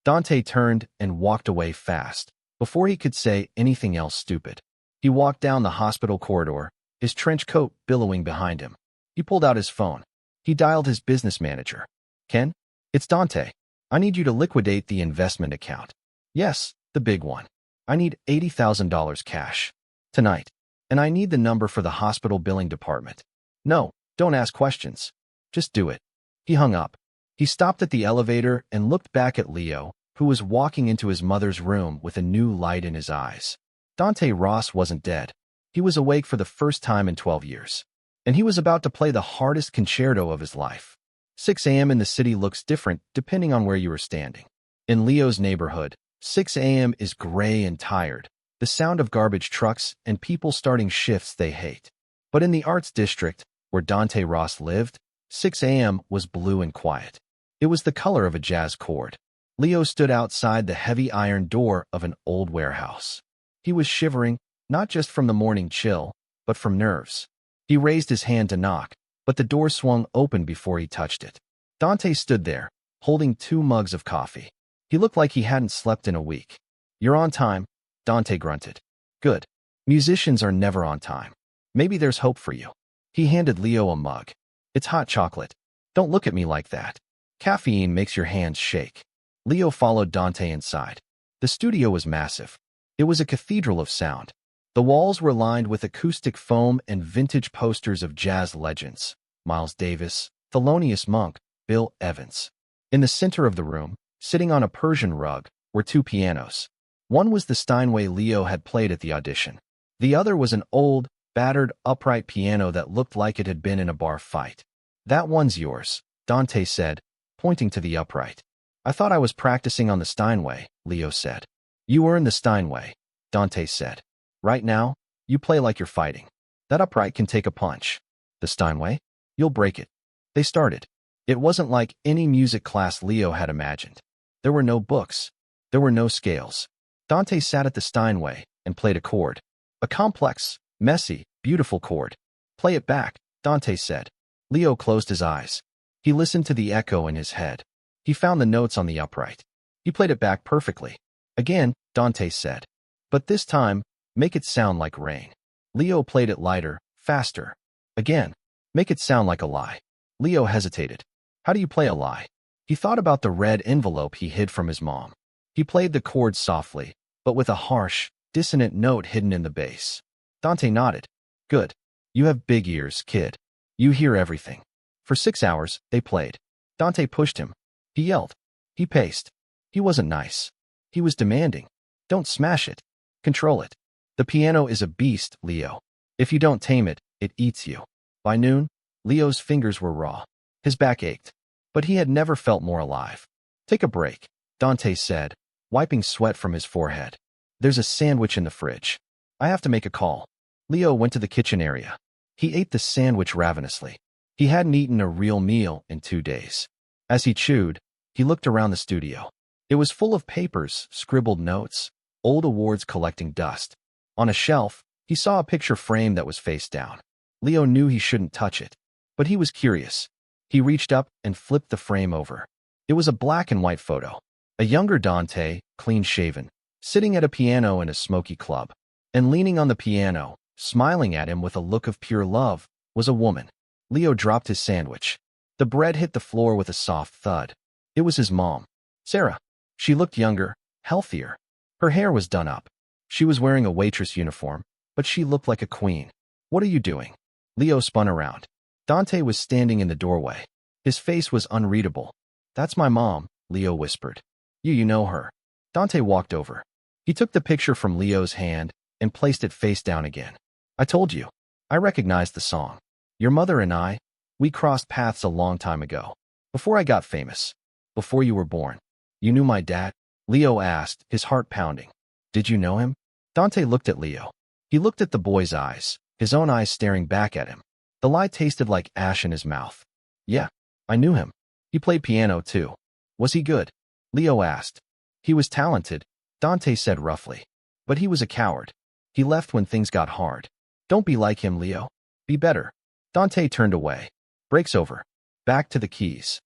Dante turned and walked away fast, before he could say anything else stupid. He walked down the hospital corridor, his trench coat billowing behind him. He pulled out his phone. He dialed his business manager. Ken? It's Dante. I need you to liquidate the investment account. Yes, the big one. I need $80,000 cash. Tonight. And I need the number for the hospital billing department. No, don't ask questions. Just do it. He hung up. He stopped at the elevator and looked back at Leo, who was walking into his mother's room with a new light in his eyes. Dante Ross wasn't dead. He was awake for the first time in 12 years. And he was about to play the hardest concerto of his life. 6 a.m. in the city looks different depending on where you are standing. In Leo's neighborhood, 6 a.m. is gray and tired, the sound of garbage trucks and people starting shifts they hate. But in the arts district, where Dante Ross lived, 6 a.m. was blue and quiet. It was the color of a jazz chord. Leo stood outside the heavy iron door of an old warehouse. He was shivering, not just from the morning chill, but from nerves. He raised his hand to knock, but the door swung open before he touched it. Dante stood there, holding 2 mugs of coffee. He looked like he hadn't slept in a week. You're on time, Dante grunted. Good. Musicians are never on time. Maybe there's hope for you. He handed Leo a mug. It's hot chocolate. Don't look at me like that. Caffeine makes your hands shake. Leo followed Dante inside. The studio was massive. It was a cathedral of sound. The walls were lined with acoustic foam and vintage posters of jazz legends. Miles Davis, Thelonious Monk, Bill Evans. In the center of the room, sitting on a Persian rug, were 2 pianos. One was the Steinway Leo had played at the audition. The other was an old, battered, upright piano that looked like it had been in a bar fight. That one's yours, Dante said, pointing to the upright. I thought I was practicing on the Steinway, Leo said. You earned the Steinway, Dante said. Right now, you play like you're fighting. That upright can take a punch. The Steinway? You'll break it. They started. It wasn't like any music class Leo had imagined. There were no books. There were no scales. Dante sat at the Steinway and played a chord. A complex, messy, beautiful chord. Play it back, Dante said. Leo closed his eyes. He listened to the echo in his head. He found the notes on the upright. He played it back perfectly. Again, Dante said. But this time, make it sound like rain. Leo played it lighter, faster. Again, make it sound like a lie. Leo hesitated. How do you play a lie? He thought about the red envelope he hid from his mom. He played the chords softly, but with a harsh, dissonant note hidden in the bass. Dante nodded. Good. You have big ears, kid. You hear everything. For 6 hours, they played. Dante pushed him. He yelled. He paced. He wasn't nice. He was demanding. Don't smash it. Control it. The piano is a beast, Leo. If you don't tame it, it eats you. By noon, Leo's fingers were raw. His back ached. But he had never felt more alive. Take a break, Dante said, wiping sweat from his forehead. There's a sandwich in the fridge. I have to make a call. Leo went to the kitchen area. He ate the sandwich ravenously. He hadn't eaten a real meal in 2 days. As he chewed, he looked around the studio. It was full of papers, scribbled notes, old awards collecting dust. On a shelf, he saw a picture frame that was face down. Leo knew he shouldn't touch it, but he was curious. He reached up and flipped the frame over. It was a black and white photo. A younger Dante, clean-shaven, sitting at a piano in a smoky club. And leaning on the piano, smiling at him with a look of pure love, was a woman. Leo dropped his sandwich. The bread hit the floor with a soft thud. It was his mom, Sarah. She looked younger, healthier. Her hair was done up. She was wearing a waitress uniform, but she looked like a queen. What are you doing? Leo spun around. Dante was standing in the doorway. His face was unreadable. "That's my mom," Leo whispered. You know her." Dante walked over. He took the picture from Leo's hand and placed it face down again. "I told you. I recognized the song. Your mother and I, we crossed paths a long time ago. Before I got famous. Before you were born." "You knew my dad?" Leo asked, his heart pounding. "Did you know him?" Dante looked at Leo. He looked at the boy's eyes, his own eyes staring back at him. The lie tasted like ash in his mouth. "Yeah, I knew him. He played piano too." "Was he good?" Leo asked. "He was talented," Dante said roughly. "But he was a coward. He left when things got hard. Don't be like him, Leo. Be better." Dante turned away. Brakes over. Back to the keys.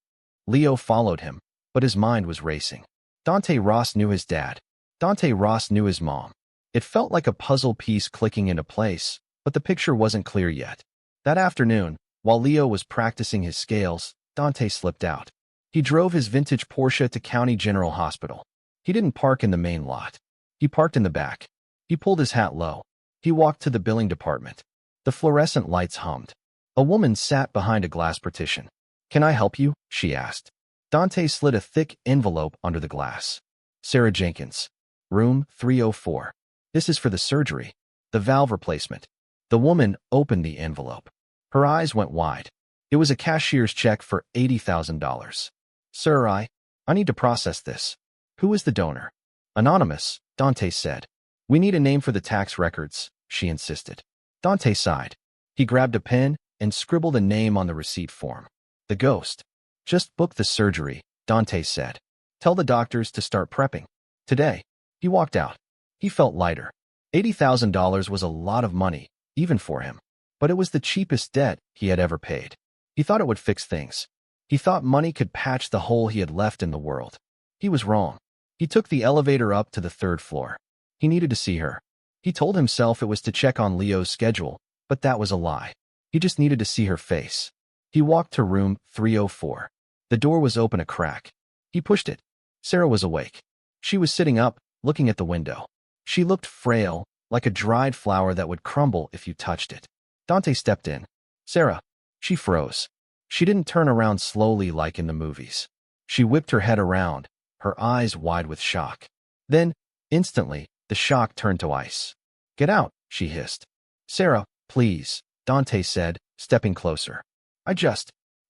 Leo followed him, but his mind was racing. Dante Ross knew his dad. Dante Ross knew his mom. It felt like a puzzle piece clicking into place, but the picture wasn't clear yet. That afternoon, while Leo was practicing his scales, Dante slipped out. He drove his vintage Porsche to County General Hospital. He didn't park in the main lot. He parked in the back. He pulled his hat low. He walked to the billing department. The fluorescent lights hummed. A woman sat behind a glass partition. "Can I help you?" she asked. Dante slid a thick envelope under the glass. "Sarah Jenkins. Room 304. This is for the surgery. The valve replacement." The woman opened the envelope. Her eyes went wide. It was a cashier's check for $80,000. "Sir, I need to process this." "Who is the donor?" "Anonymous," Dante said. "We need a name for the tax records," she insisted. Dante sighed. He grabbed a pen and scribbled a name on the receipt form. "The ghost." "Just book the surgery," Dante said. "Tell the doctors to start prepping. Today." He walked out. He felt lighter. $80,000 was a lot of money, even for him. But it was the cheapest debt he had ever paid. He thought it would fix things. He thought money could patch the hole he had left in the world. He was wrong. He took the elevator up to the 3rd floor. He needed to see her. He told himself it was to check on Leo's schedule, but that was a lie. He just needed to see her face. He walked to room 304. The door was open a crack. He pushed it. Sarah was awake. She was sitting up, looking at the window. She looked frail, like a dried flower that would crumble if you touched it. Dante stepped in. "Sarah." She froze. She didn't turn around slowly like in the movies. She whipped her head around, her eyes wide with shock. Then, instantly, the shock turned to ice. "Get out," she hissed. "Sarah, please," Dante said, stepping closer.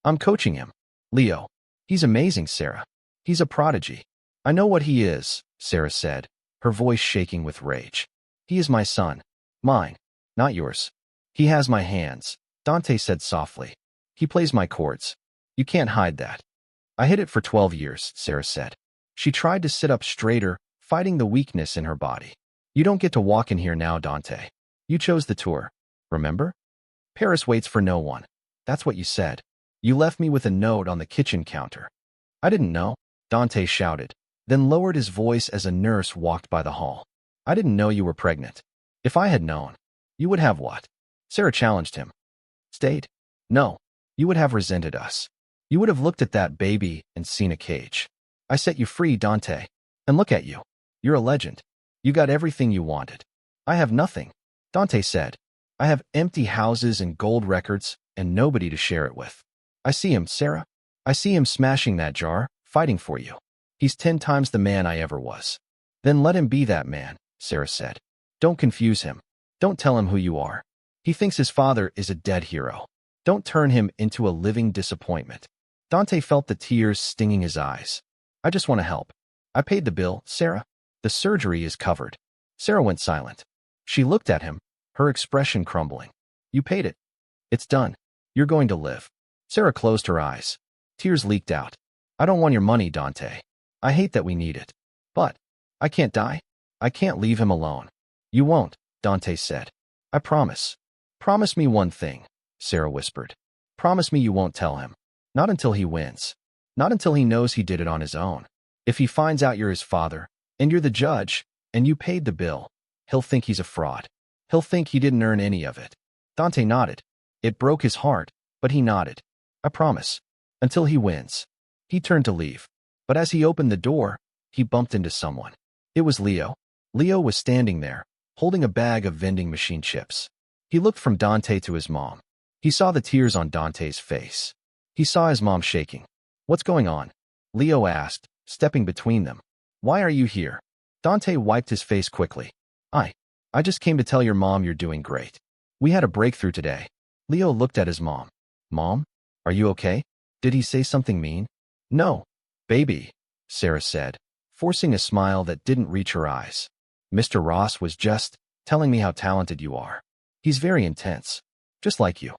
I'm coaching him. Leo. He's amazing, Sarah. He's a prodigy." "I know what he is," Sarah said, her voice shaking with rage. "He is my son. Mine, not yours. He has my hands," Dante said softly. "He plays my chords. You can't hide that." "I hid it for 12 years, Sarah said. She tried to sit up straighter, fighting the weakness in her body. "You don't get to walk in here now, Dante. You chose the tour. Remember? Paris waits for no one. That's what you said. You left me with a note on the kitchen counter." "I didn't know," Dante shouted, then lowered his voice as a nurse walked by the hall. "I didn't know you were pregnant. If I had known." "You would have what?" Sarah challenged him. "Stayed? No. You would have resented us. You would have looked at that baby and seen a cage. I set you free, Dante. And look at you. You're a legend. You got everything you wanted." "I have nothing," Dante said. "I have empty houses and gold records and nobody to share it with. I see him, Sarah. I see him smashing that jar, fighting for you. He's 10 times the man I ever was." "Then let him be that man," Sarah said. "Don't confuse him. Don't tell him who you are. He thinks his father is a dead hero. Don't turn him into a living disappointment." Dante felt the tears stinging his eyes. "I just want to help. I paid the bill, Sarah. The surgery is covered." Sarah went silent. She looked at him, her expression crumbling. "You paid it. It's done. You're going to live." Sarah closed her eyes. Tears leaked out. "I don't want your money, Dante. I hate that we need it. But I can't die. I can't leave him alone." "You won't," Dante said. "I promise." "Promise me one thing," Sarah whispered. "Promise me you won't tell him. Not until he wins. Not until he knows he did it on his own. If he finds out you're his father, and you're the judge, and you paid the bill, he'll think he's a fraud. He'll think he didn't earn any of it." Dante nodded. It broke his heart, but he nodded. "I promise. Until he wins." He turned to leave. But as he opened the door, he bumped into someone. It was Leo. Leo was standing there, holding a bag of vending machine chips. He looked from Dante to his mom. He saw the tears on Dante's face. He saw his mom shaking. What's going on? Leo asked, stepping between them. Why are you here? Dante wiped his face quickly. I just came to tell your mom you're doing great. We had a breakthrough today. Leo looked at his mom. Mom? Are you okay? Did he say something mean? No, baby, Sarah said, forcing a smile that didn't reach her eyes. Mr. Ross was just telling me how talented you are. He's very intense, just like you.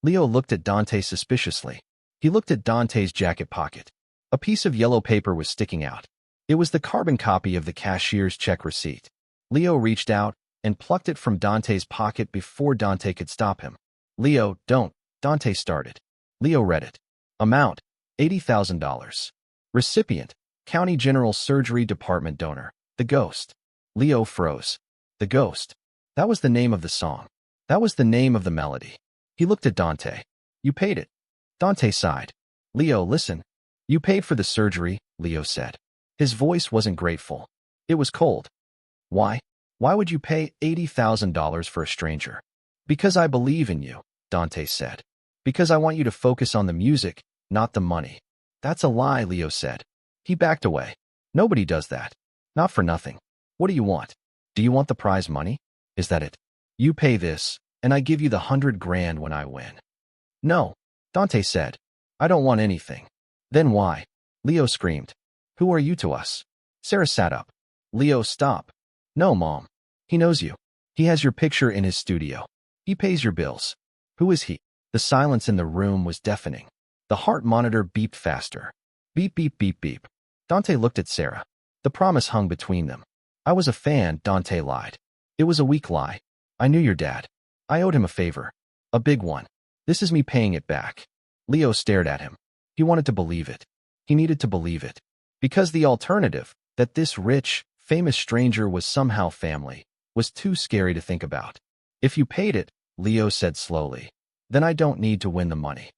Leo looked at Dante suspiciously. He looked at Dante's jacket pocket. A piece of yellow paper was sticking out. It was the carbon copy of the cashier's check receipt. Leo reached out and plucked it from Dante's pocket before Dante could stop him. Leo, don't, Dante started. Leo read it. Amount, $80,000. Recipient, County General Surgery Department donor, the Ghost. Leo froze. The Ghost. That was the name of the song. That was the name of the melody. He looked at Dante. You paid it. Dante sighed. Leo, listen. You paid for the surgery, Leo said. His voice wasn't grateful. It was cold. Why? Why would you pay $80,000 for a stranger? Because I believe in you, Dante said. Because I want you to focus on the music, not the money. That's a lie, Leo said. He backed away. Nobody does that. Not for nothing. What do you want? Do you want the prize money? Is that it? You pay this, and I give you the 100 grand when I win. No, Dante said. I don't want anything. Then why? Leo screamed. Who are you to us? Sarah sat up. Leo, stop. No, Mom. He knows you. He has your picture in his studio. He pays your bills. Who is he? The silence in the room was deafening. The heart monitor beeped faster. Beep, beep, beep, beep. Dante looked at Sarah. The promise hung between them. I was a fan, Dante lied. It was a weak lie. I knew your dad. I owed him a favor. A big one. This is me paying it back. Leo stared at him. He wanted to believe it. He needed to believe it. Because the alternative, that this rich, famous stranger was somehow family, was too scary to think about. If you paid it, Leo said slowly, then I don't need to win the money.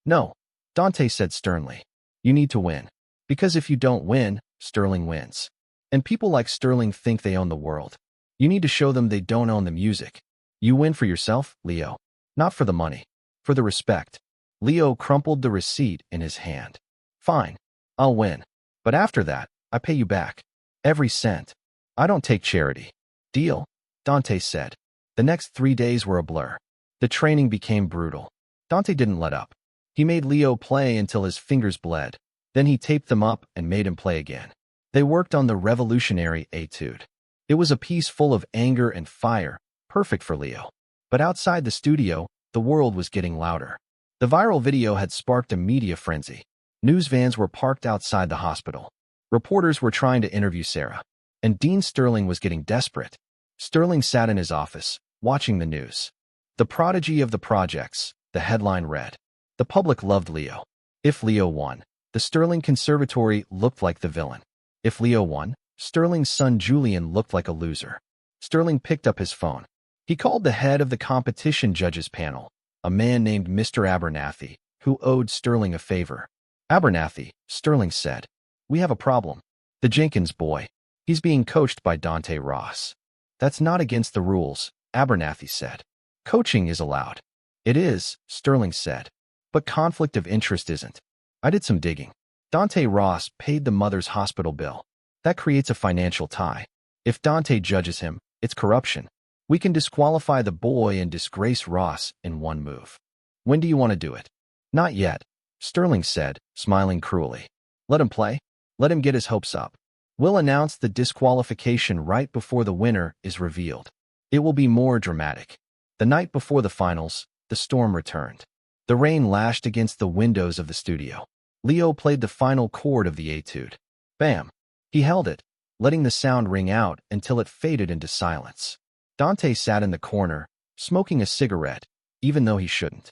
No, Dante said sternly. You need to win. Because if you don't win, Sterling wins. And people like Sterling think they own the world. You need to show them they don't own the music. You win for yourself, Leo. Not for the money. For the respect. Leo crumpled the receipt in his hand. Fine. I'll win. But after that, I pay you back. Every cent. I don't take charity. Deal? Dante said. The next 3 days were a blur. The training became brutal. Dante didn't let up. He made Leo play until his fingers bled. Then he taped them up and made him play again. They worked on the revolutionary etude. It was a piece full of anger and fire, perfect for Leo. But outside the studio, the world was getting louder. The viral video had sparked a media frenzy. News vans were parked outside the hospital. Reporters were trying to interview Sarah. And Dean Sterling was getting desperate. Sterling sat in his office, watching the news. The prodigy of the projects, the headline read. The public loved Leo. If Leo won, the Sterling Conservatory looked like the villain. If Leo won, Sterling's son Julian looked like a loser. Sterling picked up his phone. He called the head of the competition judges panel, a man named Mr. Abernathy, who owed Sterling a favor. Abernathy, Sterling said. We have a problem. The Jenkins boy. He's being coached by Dante Ross. That's not against the rules, Abernathy said. Coaching is allowed. It is, Sterling said. But conflict of interest isn't. I did some digging. Dante Ross paid the mother's hospital bill. That creates a financial tie. If Dante judges him, it's corruption. We can disqualify the boy and disgrace Ross in one move. When do you want to do it? Not yet, Sterling said, smiling cruelly. Let him play. Let him get his hopes up. We'll announce the disqualification right before the winner is revealed. It will be more dramatic. The night before the finals, the storm returned. The rain lashed against the windows of the studio. Leo played the final chord of the etude. Bam! He held it, letting the sound ring out until it faded into silence. Dante sat in the corner, smoking a cigarette, even though he shouldn't.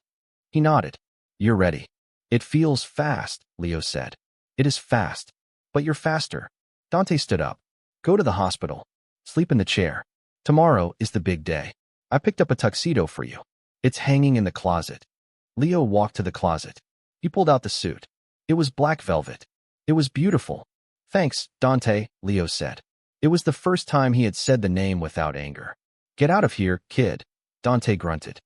He nodded. You're ready. It feels fast, Leo said. It is fast. But you're faster. Dante stood up. Go to the hospital. Sleep in the chair. Tomorrow is the big day. I picked up a tuxedo for you. It's hanging in the closet. Leo walked to the closet. He pulled out the suit. It was black velvet. It was beautiful. Thanks, Dante, Leo said. It was the first time he had said the name without anger. Get out of here, kid, Dante grunted.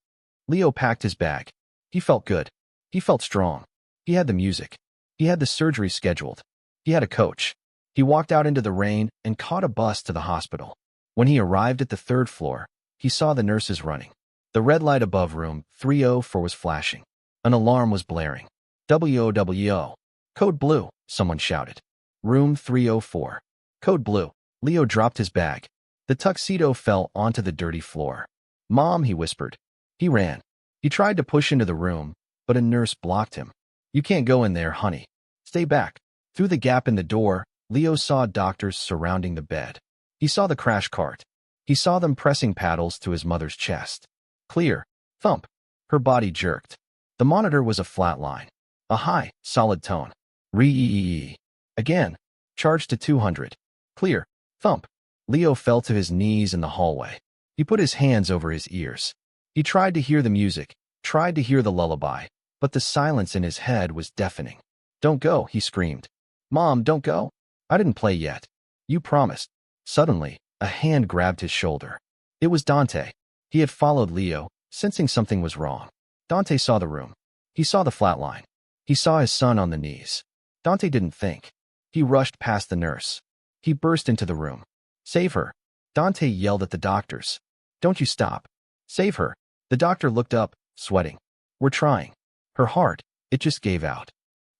Leo packed his bag. He felt good. He felt strong. He had the music. He had the surgery scheduled. He had a coach. He walked out into the rain and caught a bus to the hospital. When he arrived at the third floor, he saw the nurses running. The red light above room 304 was flashing. An alarm was blaring. WOWO. Code blue, someone shouted. Room 304. Code blue. Leo dropped his bag. The tuxedo fell onto the dirty floor. Mom, he whispered. He ran. He tried to push into the room, but a nurse blocked him. You can't go in there, honey. Stay back. Through the gap in the door, Leo saw doctors surrounding the bed. He saw the crash cart. He saw them pressing paddles to his mother's chest. Clear. Thump. Her body jerked. The monitor was a flat line. A high, solid tone. Re-e-e-e. Again. Charged to 200. Clear. Thump. Leo fell to his knees in the hallway. He put his hands over his ears. He tried to hear the music, tried to hear the lullaby, but the silence in his head was deafening. Don't go, he screamed. Mom, don't go. I didn't play yet. You promised. Suddenly, a hand grabbed his shoulder. It was Dante. He had followed Leo, sensing something was wrong. Dante saw the room. He saw the flat line. He saw his son on the knees. Dante didn't think. He rushed past the nurse. He burst into the room. Save her. Dante yelled at the doctors. Don't you stop. Save her. The doctor looked up, sweating. We're trying. Her heart, it just gave out.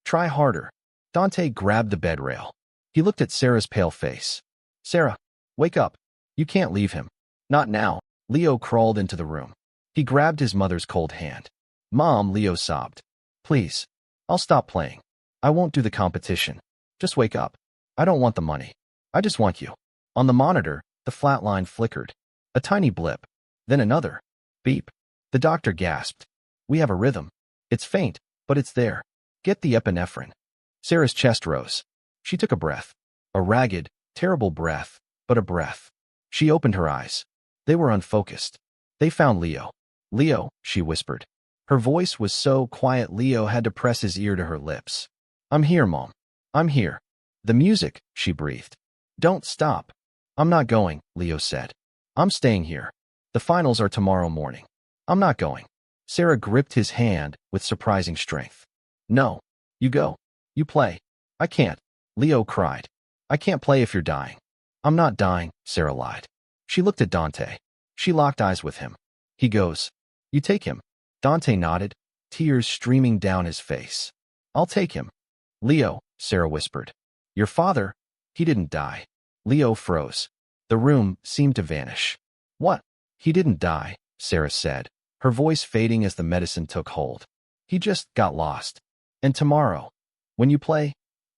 Try harder. Dante grabbed the bed rail. He looked at Sarah's pale face. Sarah, wake up. You can't leave him. Not now. Leo crawled into the room. He grabbed his mother's cold hand. Mom, Leo sobbed. Please. I'll stop playing. I won't do the competition. Just wake up. I don't want the money. I just want you. On the monitor, the flat line flickered. A tiny blip. Then another. Beep. The doctor gasped. We have a rhythm. It's faint, but it's there. Get the epinephrine. Sarah's chest rose. She took a breath. A ragged, terrible breath, but a breath. She opened her eyes. They were unfocused. They found Leo. Leo, she whispered. Her voice was so quiet Leo had to press his ear to her lips. I'm here, Mom. I'm here. The music, she breathed. Don't stop. I'm not going, Leo said. I'm staying here. The finals are tomorrow morning. I'm not going. Sarah gripped his hand with surprising strength. No. You go. You play. I can't. Leo cried. I can't play if you're dying. I'm not dying, Sarah lied. She looked at Dante. She locked eyes with him. He goes. You take him. Dante nodded, tears streaming down his face. I'll take him. Leo, Sarah whispered. Your father? He didn't die. Leo froze. The room seemed to vanish. What? He didn't die, Sarah said, her voice fading as the medicine took hold. He just got lost. And tomorrow, when you play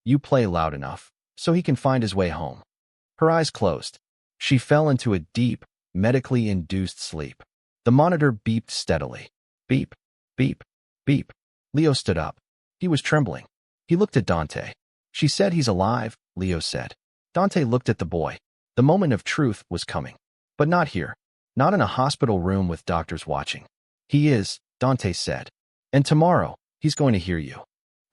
loud enough, so he can find his way home. Her eyes closed. She fell into a deep, medically induced sleep. The monitor beeped steadily. Beep, beep, beep. Leo stood up. He was trembling. He looked at Dante. She said he's alive, Leo said. Dante looked at the boy. The moment of truth was coming. But not here. Not in a hospital room with doctors watching. He is, Dante said. And tomorrow, he's going to hear you.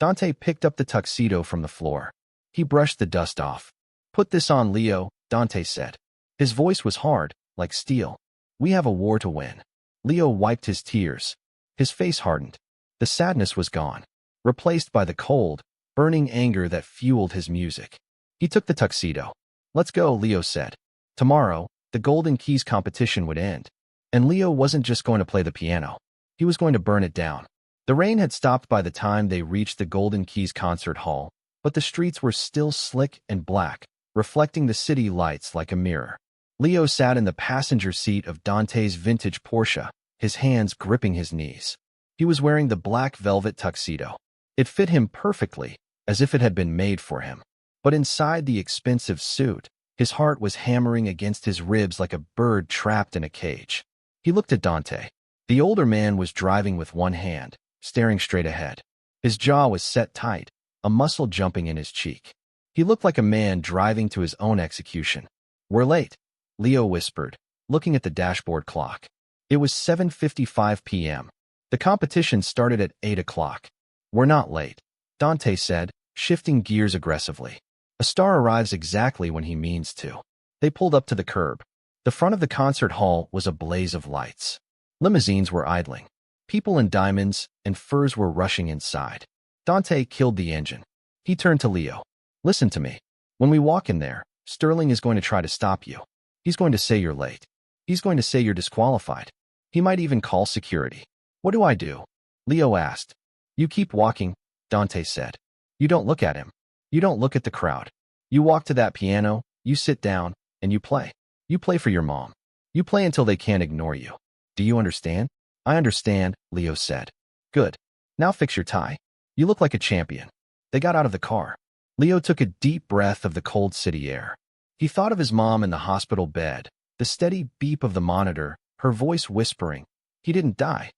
Dante picked up the tuxedo from the floor. He brushed the dust off. Put this on, Leo, Dante said. His voice was hard, like steel. We have a war to win. Leo wiped his tears. His face hardened. The sadness was gone, replaced by the cold, burning anger that fueled his music. He took the tuxedo. Let's go, Leo said. Tomorrow, the Golden Keys competition would end. And Leo wasn't just going to play the piano. He was going to burn it down. The rain had stopped by the time they reached the Golden Keys concert hall, but the streets were still slick and black, reflecting the city lights like a mirror. Leo sat in the passenger seat of Dante's vintage Porsche, his hands gripping his knees. He was wearing the black velvet tuxedo. It fit him perfectly, as if it had been made for him. But inside the expensive suit, his heart was hammering against his ribs like a bird trapped in a cage. He looked at Dante. The older man was driving with one hand, staring straight ahead. His jaw was set tight, a muscle jumping in his cheek. He looked like a man driving to his own execution. We're late, Leo whispered, looking at the dashboard clock. It was 7:55 p.m. The competition started at 8 o'clock. We're not late, Dante said, shifting gears aggressively. A star arrives exactly when he means to. They pulled up to the curb. The front of the concert hall was a blaze of lights. Limousines were idling. People in diamonds and furs were rushing inside. Dante killed the engine. He turned to Leo. Listen to me. When we walk in there, Sterling is going to try to stop you. He's going to say you're late. He's going to say you're disqualified. He might even call security. What do I do? Leo asked. You keep walking, Dante said. You don't look at him. You don't look at the crowd. You walk to that piano, you sit down, and you play. You play for your mom. You play until they can't ignore you. Do you understand? I understand, Leo said. Good. Now fix your tie. You look like a champion. They got out of the car. Leo took a deep breath of the cold city air. He thought of his mom in the hospital bed, the steady beep of the monitor, her voice whispering. He didn't die.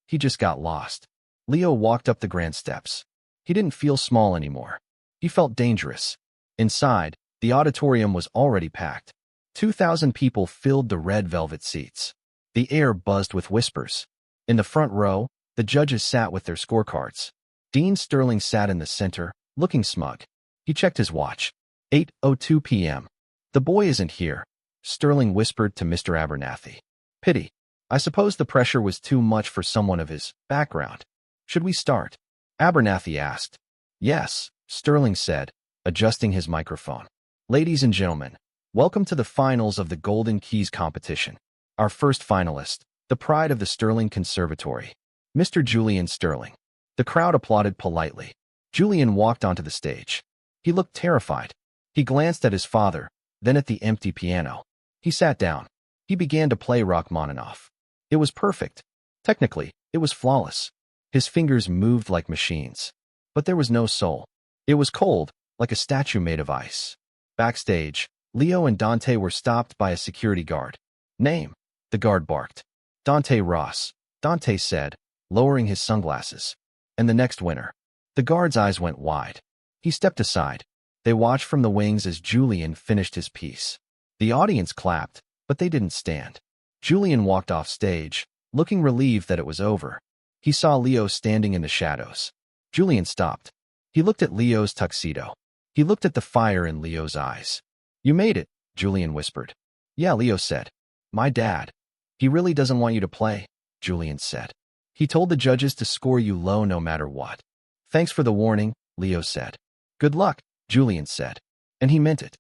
He just got lost. Leo walked up the grand steps. He didn't feel small anymore. He felt dangerous. Inside, the auditorium was already packed. 2,000 people filled the red velvet seats. The air buzzed with whispers. In the front row, the judges sat with their scorecards. Dean Sterling sat in the center, looking smug. He checked his watch. 8:02 p.m. The boy isn't here, Sterling whispered to Mr. Abernathy. Pity. I suppose the pressure was too much for someone of his background. Should we start? Abernathy asked. Yes, Sterling said, adjusting his microphone. Ladies and gentlemen, welcome to the finals of the Golden Keys competition. Our first finalist, the pride of the Sterling Conservatory, Mr. Julian Sterling. The crowd applauded politely. Julian walked onto the stage. He looked terrified. He glanced at his father, then at the empty piano. He sat down. He began to play Rachmaninoff. It was perfect. Technically, it was flawless. His fingers moved like machines. But there was no soul. It was cold, like a statue made of ice. Backstage, Leo and Dante were stopped by a security guard. Name, the guard barked. Dante Ross, Dante said, lowering his sunglasses. And the next winner. The guard's eyes went wide. He stepped aside. They watched from the wings as Julian finished his piece. The audience clapped, but they didn't stand. Julian walked off stage, looking relieved that it was over. He saw Leo standing in the shadows. Julian stopped. He looked at Leo's tuxedo. He looked at the fire in Leo's eyes. You made it, Julian whispered. Yeah, Leo said. My dad. He really doesn't want you to play, Julian said. He told the judges to score you low no matter what. Thanks for the warning, Leo said. Good luck, Julian said. And he meant it.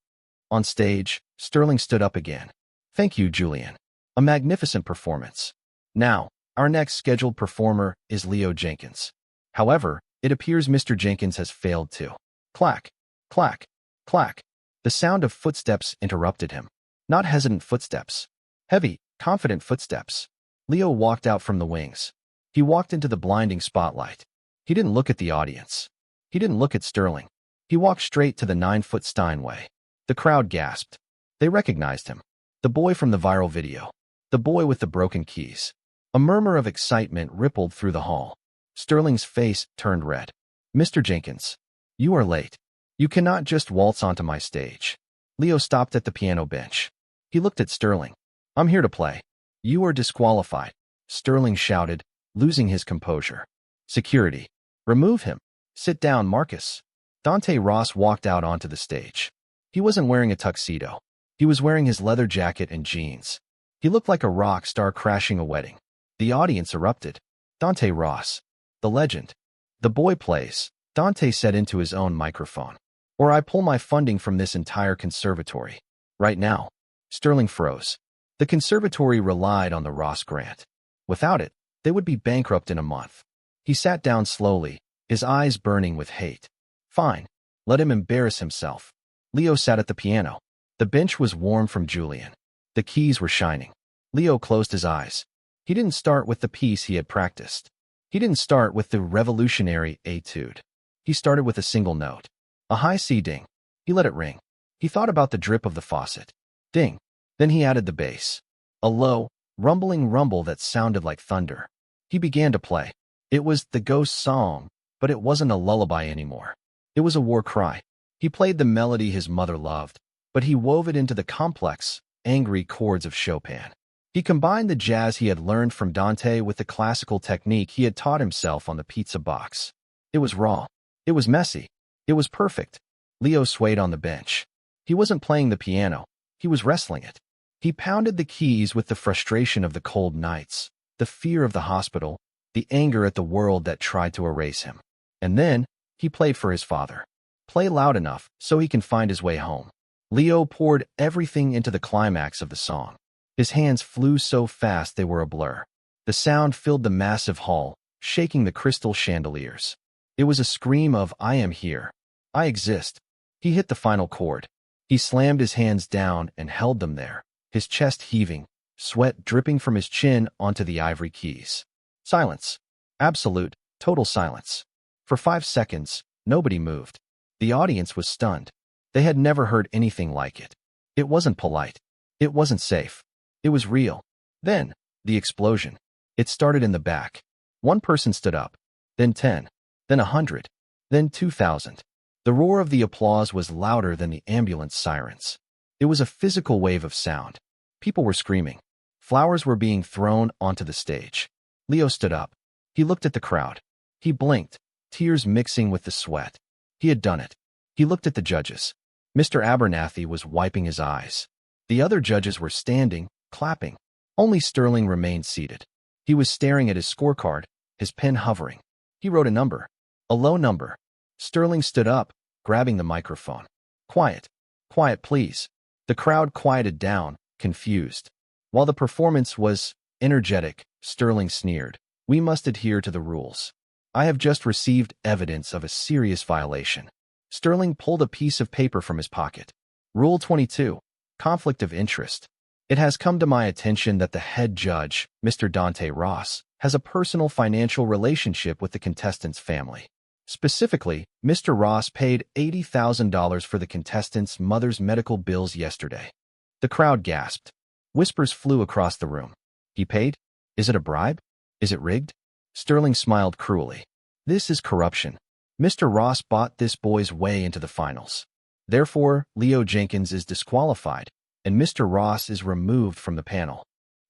On stage, Sterling stood up again. Thank you, Julian. A magnificent performance. Now, our next scheduled performer is Leo Jenkins. However, it appears Mr. Jenkins has failed too. Clack, clack, clack. The sound of footsteps interrupted him. Not hesitant footsteps. Heavy, confident footsteps. Leo walked out from the wings. He walked into the blinding spotlight. He didn't look at the audience. He didn't look at Sterling. He walked straight to the 9-foot Steinway. The crowd gasped. They recognized him. The boy from the viral video. The boy with the broken keys. A murmur of excitement rippled through the hall. Sterling's face turned red. Mr. Jenkins, you are late. You cannot just waltz onto my stage. Leo stopped at the piano bench. He looked at Sterling. I'm here to play. You are disqualified, Sterling shouted, losing his composure. Security. Remove him. Sit down, Marcus. Dante Ross walked out onto the stage. He wasn't wearing a tuxedo. He was wearing his leather jacket and jeans. He looked like a rock star crashing a wedding. The audience erupted. Dante Ross. The legend. The boy plays, Dante said into his own microphone. Or I pull my funding from this entire conservatory. Right now. Sterling froze. The conservatory relied on the Ross grant. Without it, they would be bankrupt in a month. He sat down slowly, his eyes burning with hate. Fine. Let him embarrass himself. Leo sat at the piano. The bench was warm from Julian. The keys were shining. Leo closed his eyes. He didn't start with the piece he had practiced. He didn't start with the revolutionary etude. He started with a single note. A high C ding. He let it ring. He thought about the drip of the faucet. Ding. Then he added the bass. A low, rumbling rumble that sounded like thunder. He began to play. It was the ghost song, but it wasn't a lullaby anymore. It was a war cry. He played the melody his mother loved, but he wove it into the complex, angry chords of Chopin. He combined the jazz he had learned from Dante with the classical technique he had taught himself on the pizza box. It was raw. It was messy. It was perfect. Leo swayed on the bench. He wasn't playing the piano. He was wrestling it. He pounded the keys with the frustration of the cold nights, the fear of the hospital, the anger at the world that tried to erase him. And then, he played for his father. Play loud enough so he can find his way home. Leo poured everything into the climax of the song. His hands flew so fast they were a blur. The sound filled the massive hall, shaking the crystal chandeliers. It was a scream of, "I am here. I exist." He hit the final chord. He slammed his hands down and held them there, his chest heaving, sweat dripping from his chin onto the ivory keys. Silence. Absolute, total silence. For 5 seconds, nobody moved. The audience was stunned. They had never heard anything like it. It wasn't polite. It wasn't safe. It was real. Then, the explosion. It started in the back. One person stood up. Then 10. Then 100. Then 2,000. The roar of the applause was louder than the ambulance sirens. It was a physical wave of sound. People were screaming. Flowers were being thrown onto the stage. Leo stood up. He looked at the crowd. He blinked, tears mixing with the sweat. He had done it. He looked at the judges. Mr. Abernathy was wiping his eyes. The other judges were standing, clapping. Only Sterling remained seated. He was staring at his scorecard, his pen hovering. He wrote a number. A low number. Sterling stood up, grabbing the microphone. "Quiet. Quiet, please." The crowd quieted down, confused. While the performance was energetic, Sterling sneered. "We must adhere to the rules. I have just received evidence of a serious violation." Sterling pulled a piece of paper from his pocket. Rule 22. Conflict of interest. It has come to my attention that the head judge, Mr. Dante Ross, has a personal financial relationship with the contestant's family. Specifically, Mr. Ross paid $80,000 for the contestant's mother's medical bills yesterday. The crowd gasped. Whispers flew across the room. He paid? Is it a bribe? Is it rigged? Sterling smiled cruelly. This is corruption. Mr. Ross bought this boy's way into the finals. Therefore, Leo Jenkins is disqualified, and Mr. Ross is removed from the panel.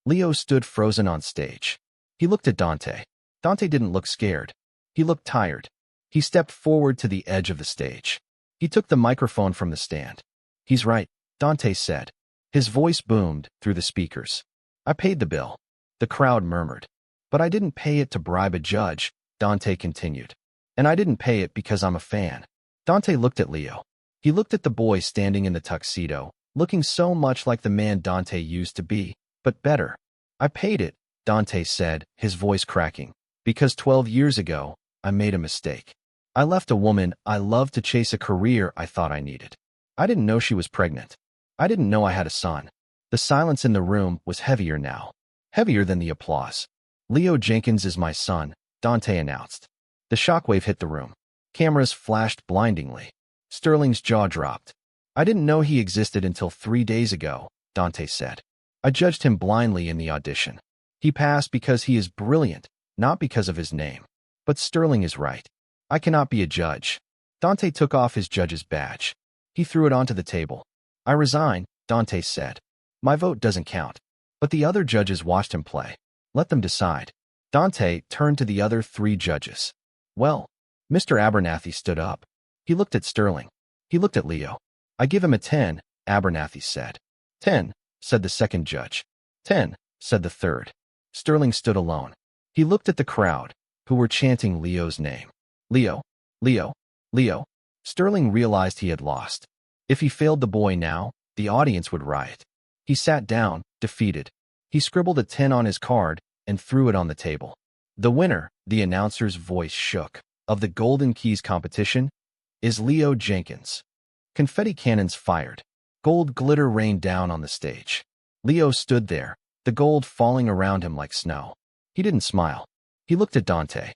Leo stood frozen on stage. He looked at Dante. Dante didn't look scared. He looked tired. He stepped forward to the edge of the stage. He took the microphone from the stand. "He's right," Dante said. His voice boomed through the speakers. "I paid the bill." The crowd murmured. "But I didn't pay it to bribe a judge," Dante continued. "And I didn't pay it because I'm a fan." Dante looked at Leo. He looked at the boy standing in the tuxedo, looking so much like the man Dante used to be, but better. "I paid it," Dante said, his voice cracking, "because 12 years ago, I made a mistake. I left a woman I loved to chase a career I thought I needed. I didn't know she was pregnant. I didn't know I had a son." The silence in the room was heavier now. Heavier than the applause. "Leo Jenkins is my son," Dante announced. The shockwave hit the room. Cameras flashed blindingly. Sterling's jaw dropped. "I didn't know he existed until 3 days ago," Dante said. "I judged him blindly in the audition. He passed because he is brilliant, not because of his name. But Sterling is right. I cannot be a judge." Dante took off his judge's badge. He threw it onto the table. "I resign," Dante said. "My vote doesn't count." But the other judges watched him play. "Let them decide." Dante turned to the other 3 judges. "Well," Mr. Abernathy stood up. He looked at Sterling. He looked at Leo. "I give him a 10, Abernathy said. 10, said the second judge. 10, said the third. Sterling stood alone. He looked at the crowd, who were chanting Leo's name. "Leo, Leo, Leo." Sterling realized he had lost. If he failed the boy now, the audience would riot. He sat down, defeated. He scribbled a 10 on his card and threw it on the table. "The winner," the announcer's voice shook, "of the Golden Keys competition is Leo Jenkins." Confetti cannons fired. Gold glitter rained down on the stage. Leo stood there, the gold falling around him like snow. He didn't smile. He looked at Dante.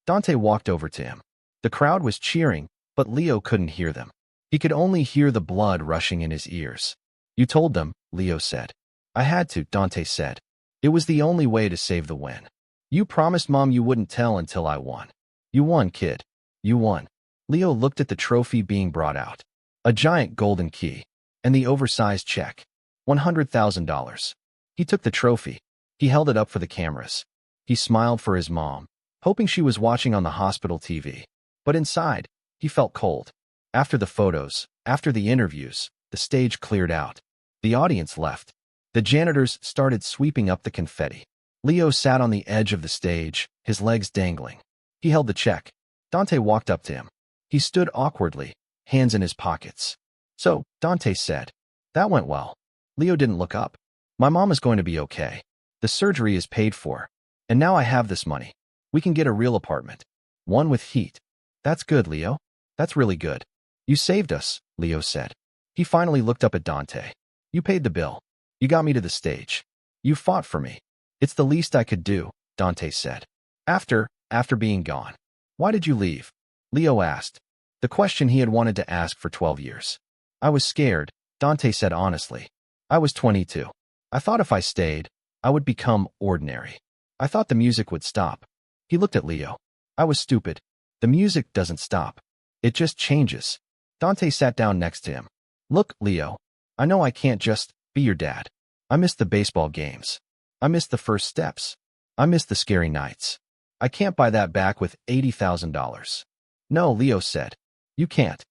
Dante walked over to him. The crowd was cheering, but Leo couldn't hear them. He could only hear the blood rushing in his ears. "You told them," Leo said. "I had to," Dante said. "It was the only way to save the win. You promised Mom you wouldn't tell until I won. You won, kid. You won." Leo looked at the trophy being brought out. A giant golden key. And the oversized check. $100,000. He took the trophy. He held it up for the cameras. He smiled for his mom, hoping she was watching on the hospital TV. But inside, he felt cold. After the photos, after the interviews, the stage cleared out. The audience left. The janitors started sweeping up the confetti. Leo sat on the edge of the stage, his legs dangling. He held the check. Dante walked up to him. He stood awkwardly, hands in his pockets. "So," Dante said. "That went well." Leo didn't look up. "My mom is going to be okay. The surgery is paid for. And now I have this money. We can get a real apartment. One with heat." "That's good, Leo. That's really good." "You saved us," Leo said. He finally looked up at Dante. "You paid the bill. You got me to the stage. You fought for me. It's the least I could do," Dante said. After being gone. "Why did you leave?" Leo asked. The question he had wanted to ask for 12 years. "I was scared," Dante said honestly. "I was 22. I thought if I stayed, I would become ordinary. I thought the music would stop." He looked at Leo. "I was stupid. The music doesn't stop. It just changes." Dante sat down next to him. "Look, Leo, I know I can't just be your dad. I miss the baseball games. I miss the first steps. I miss the scary nights. I can't buy that back with $80,000. "No," Leo said. "You can't."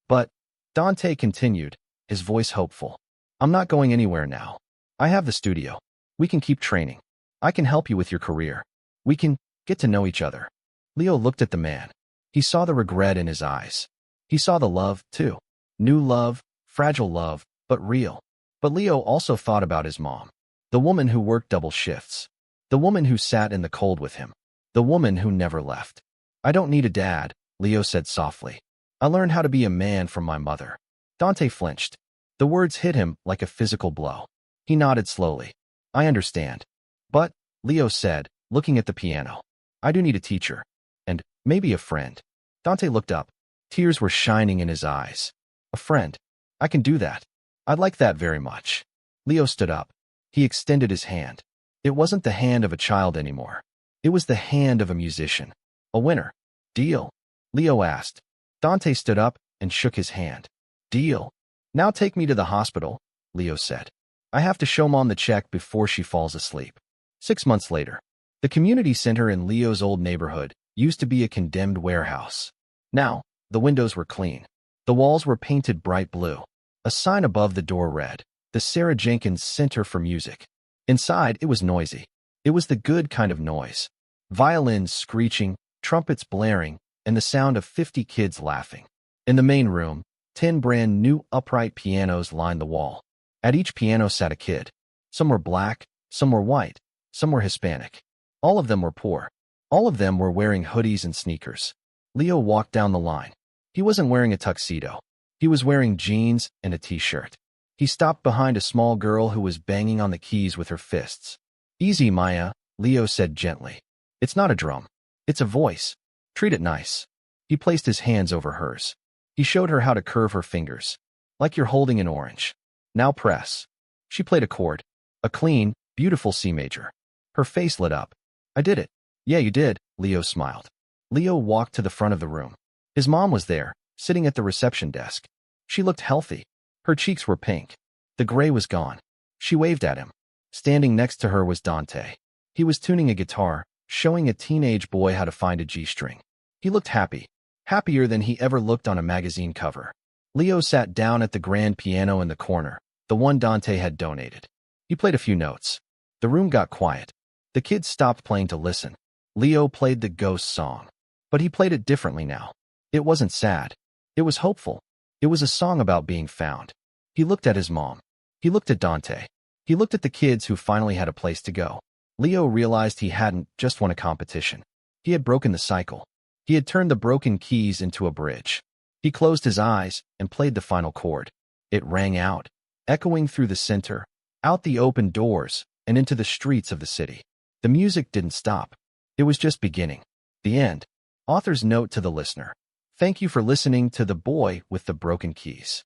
"But," Dante continued, his voice hopeful, "I'm not going anywhere now. I have the studio. We can keep training. I can help you with your career. We can get to know each other." Leo looked at the man. He saw the regret in his eyes. He saw the love, too. New love, fragile love, but real. But Leo also thought about his mom. The woman who worked double shifts. The woman who sat in the cold with him. The woman who never left. "I don't need a dad," Leo said softly. "I learned how to be a man from my mother." Dante flinched. The words hit him like a physical blow. He nodded slowly. "I understand." "But," Leo said, looking at the piano, "I do need a teacher. And maybe a friend." Dante looked up. Tears were shining in his eyes. "A friend. I can do that. I'd like that very much." Leo stood up. He extended his hand. It wasn't the hand of a child anymore. It was the hand of a musician. "A winner. Deal?" Leo asked. Dante stood up and shook his hand. "Deal. Now take me to the hospital," Leo said. "I have to show Mom the check before she falls asleep." 6 months later. The community center in Leo's old neighborhood used to be a condemned warehouse. Now, the windows were clean. The walls were painted bright blue. A sign above the door read, "The Sarah Jenkins Center for Music." Inside, it was noisy. It was the good kind of noise. Violins screeching, trumpets blaring, and the sound of 50 kids laughing. In the main room, 10 brand new upright pianos lined the wall. At each piano sat a kid. Some were black, some were white, some were Hispanic. All of them were poor. All of them were wearing hoodies and sneakers. Leo walked down the line. He wasn't wearing a tuxedo. He was wearing jeans and a t-shirt. He stopped behind a small girl who was banging on the keys with her fists. "Easy, Maya," Leo said gently. "It's not a drum. It's a voice. Treat it nice." He placed his hands over hers. He showed her how to curve her fingers. "Like you're holding an orange. Now press." She played a chord. A clean, beautiful C major. Her face lit up. "I did it." "Yeah, you did," Leo smiled. Leo walked to the front of the room. His mom was there, sitting at the reception desk. She looked healthy. Her cheeks were pink. The gray was gone. She waved at him. Standing next to her was Dante. He was tuning a guitar, showing a teenage boy how to find a G-string. He looked happy, happier than he ever looked on a magazine cover. Leo sat down at the grand piano in the corner, the one Dante had donated. He played a few notes. The room got quiet. The kids stopped playing to listen. Leo played the Ghost song. But he played it differently now. It wasn't sad. It was hopeful. It was a song about being found. He looked at his mom. He looked at Dante. He looked at the kids who finally had a place to go. Leo realized he hadn't just won a competition. He had broken the cycle. He had turned the broken keys into a bridge. He closed his eyes and played the final chord. It rang out, echoing through the center, out the open doors, and into the streets of the city. The music didn't stop. It was just beginning. The end. Author's note to the listener. Thank you for listening to The Boy with the Broken Keys.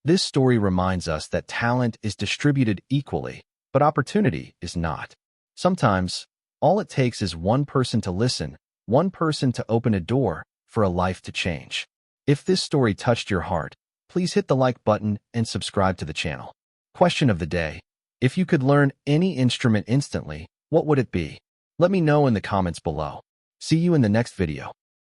This story reminds us that talent is distributed equally, but opportunity is not. Sometimes, all it takes is one person to listen, one person to open a door for a life to change. If this story touched your heart, please hit the like button and subscribe to the channel. Question of the day. If you could learn any instrument instantly, what would it be? Let me know in the comments below. See you in the next video.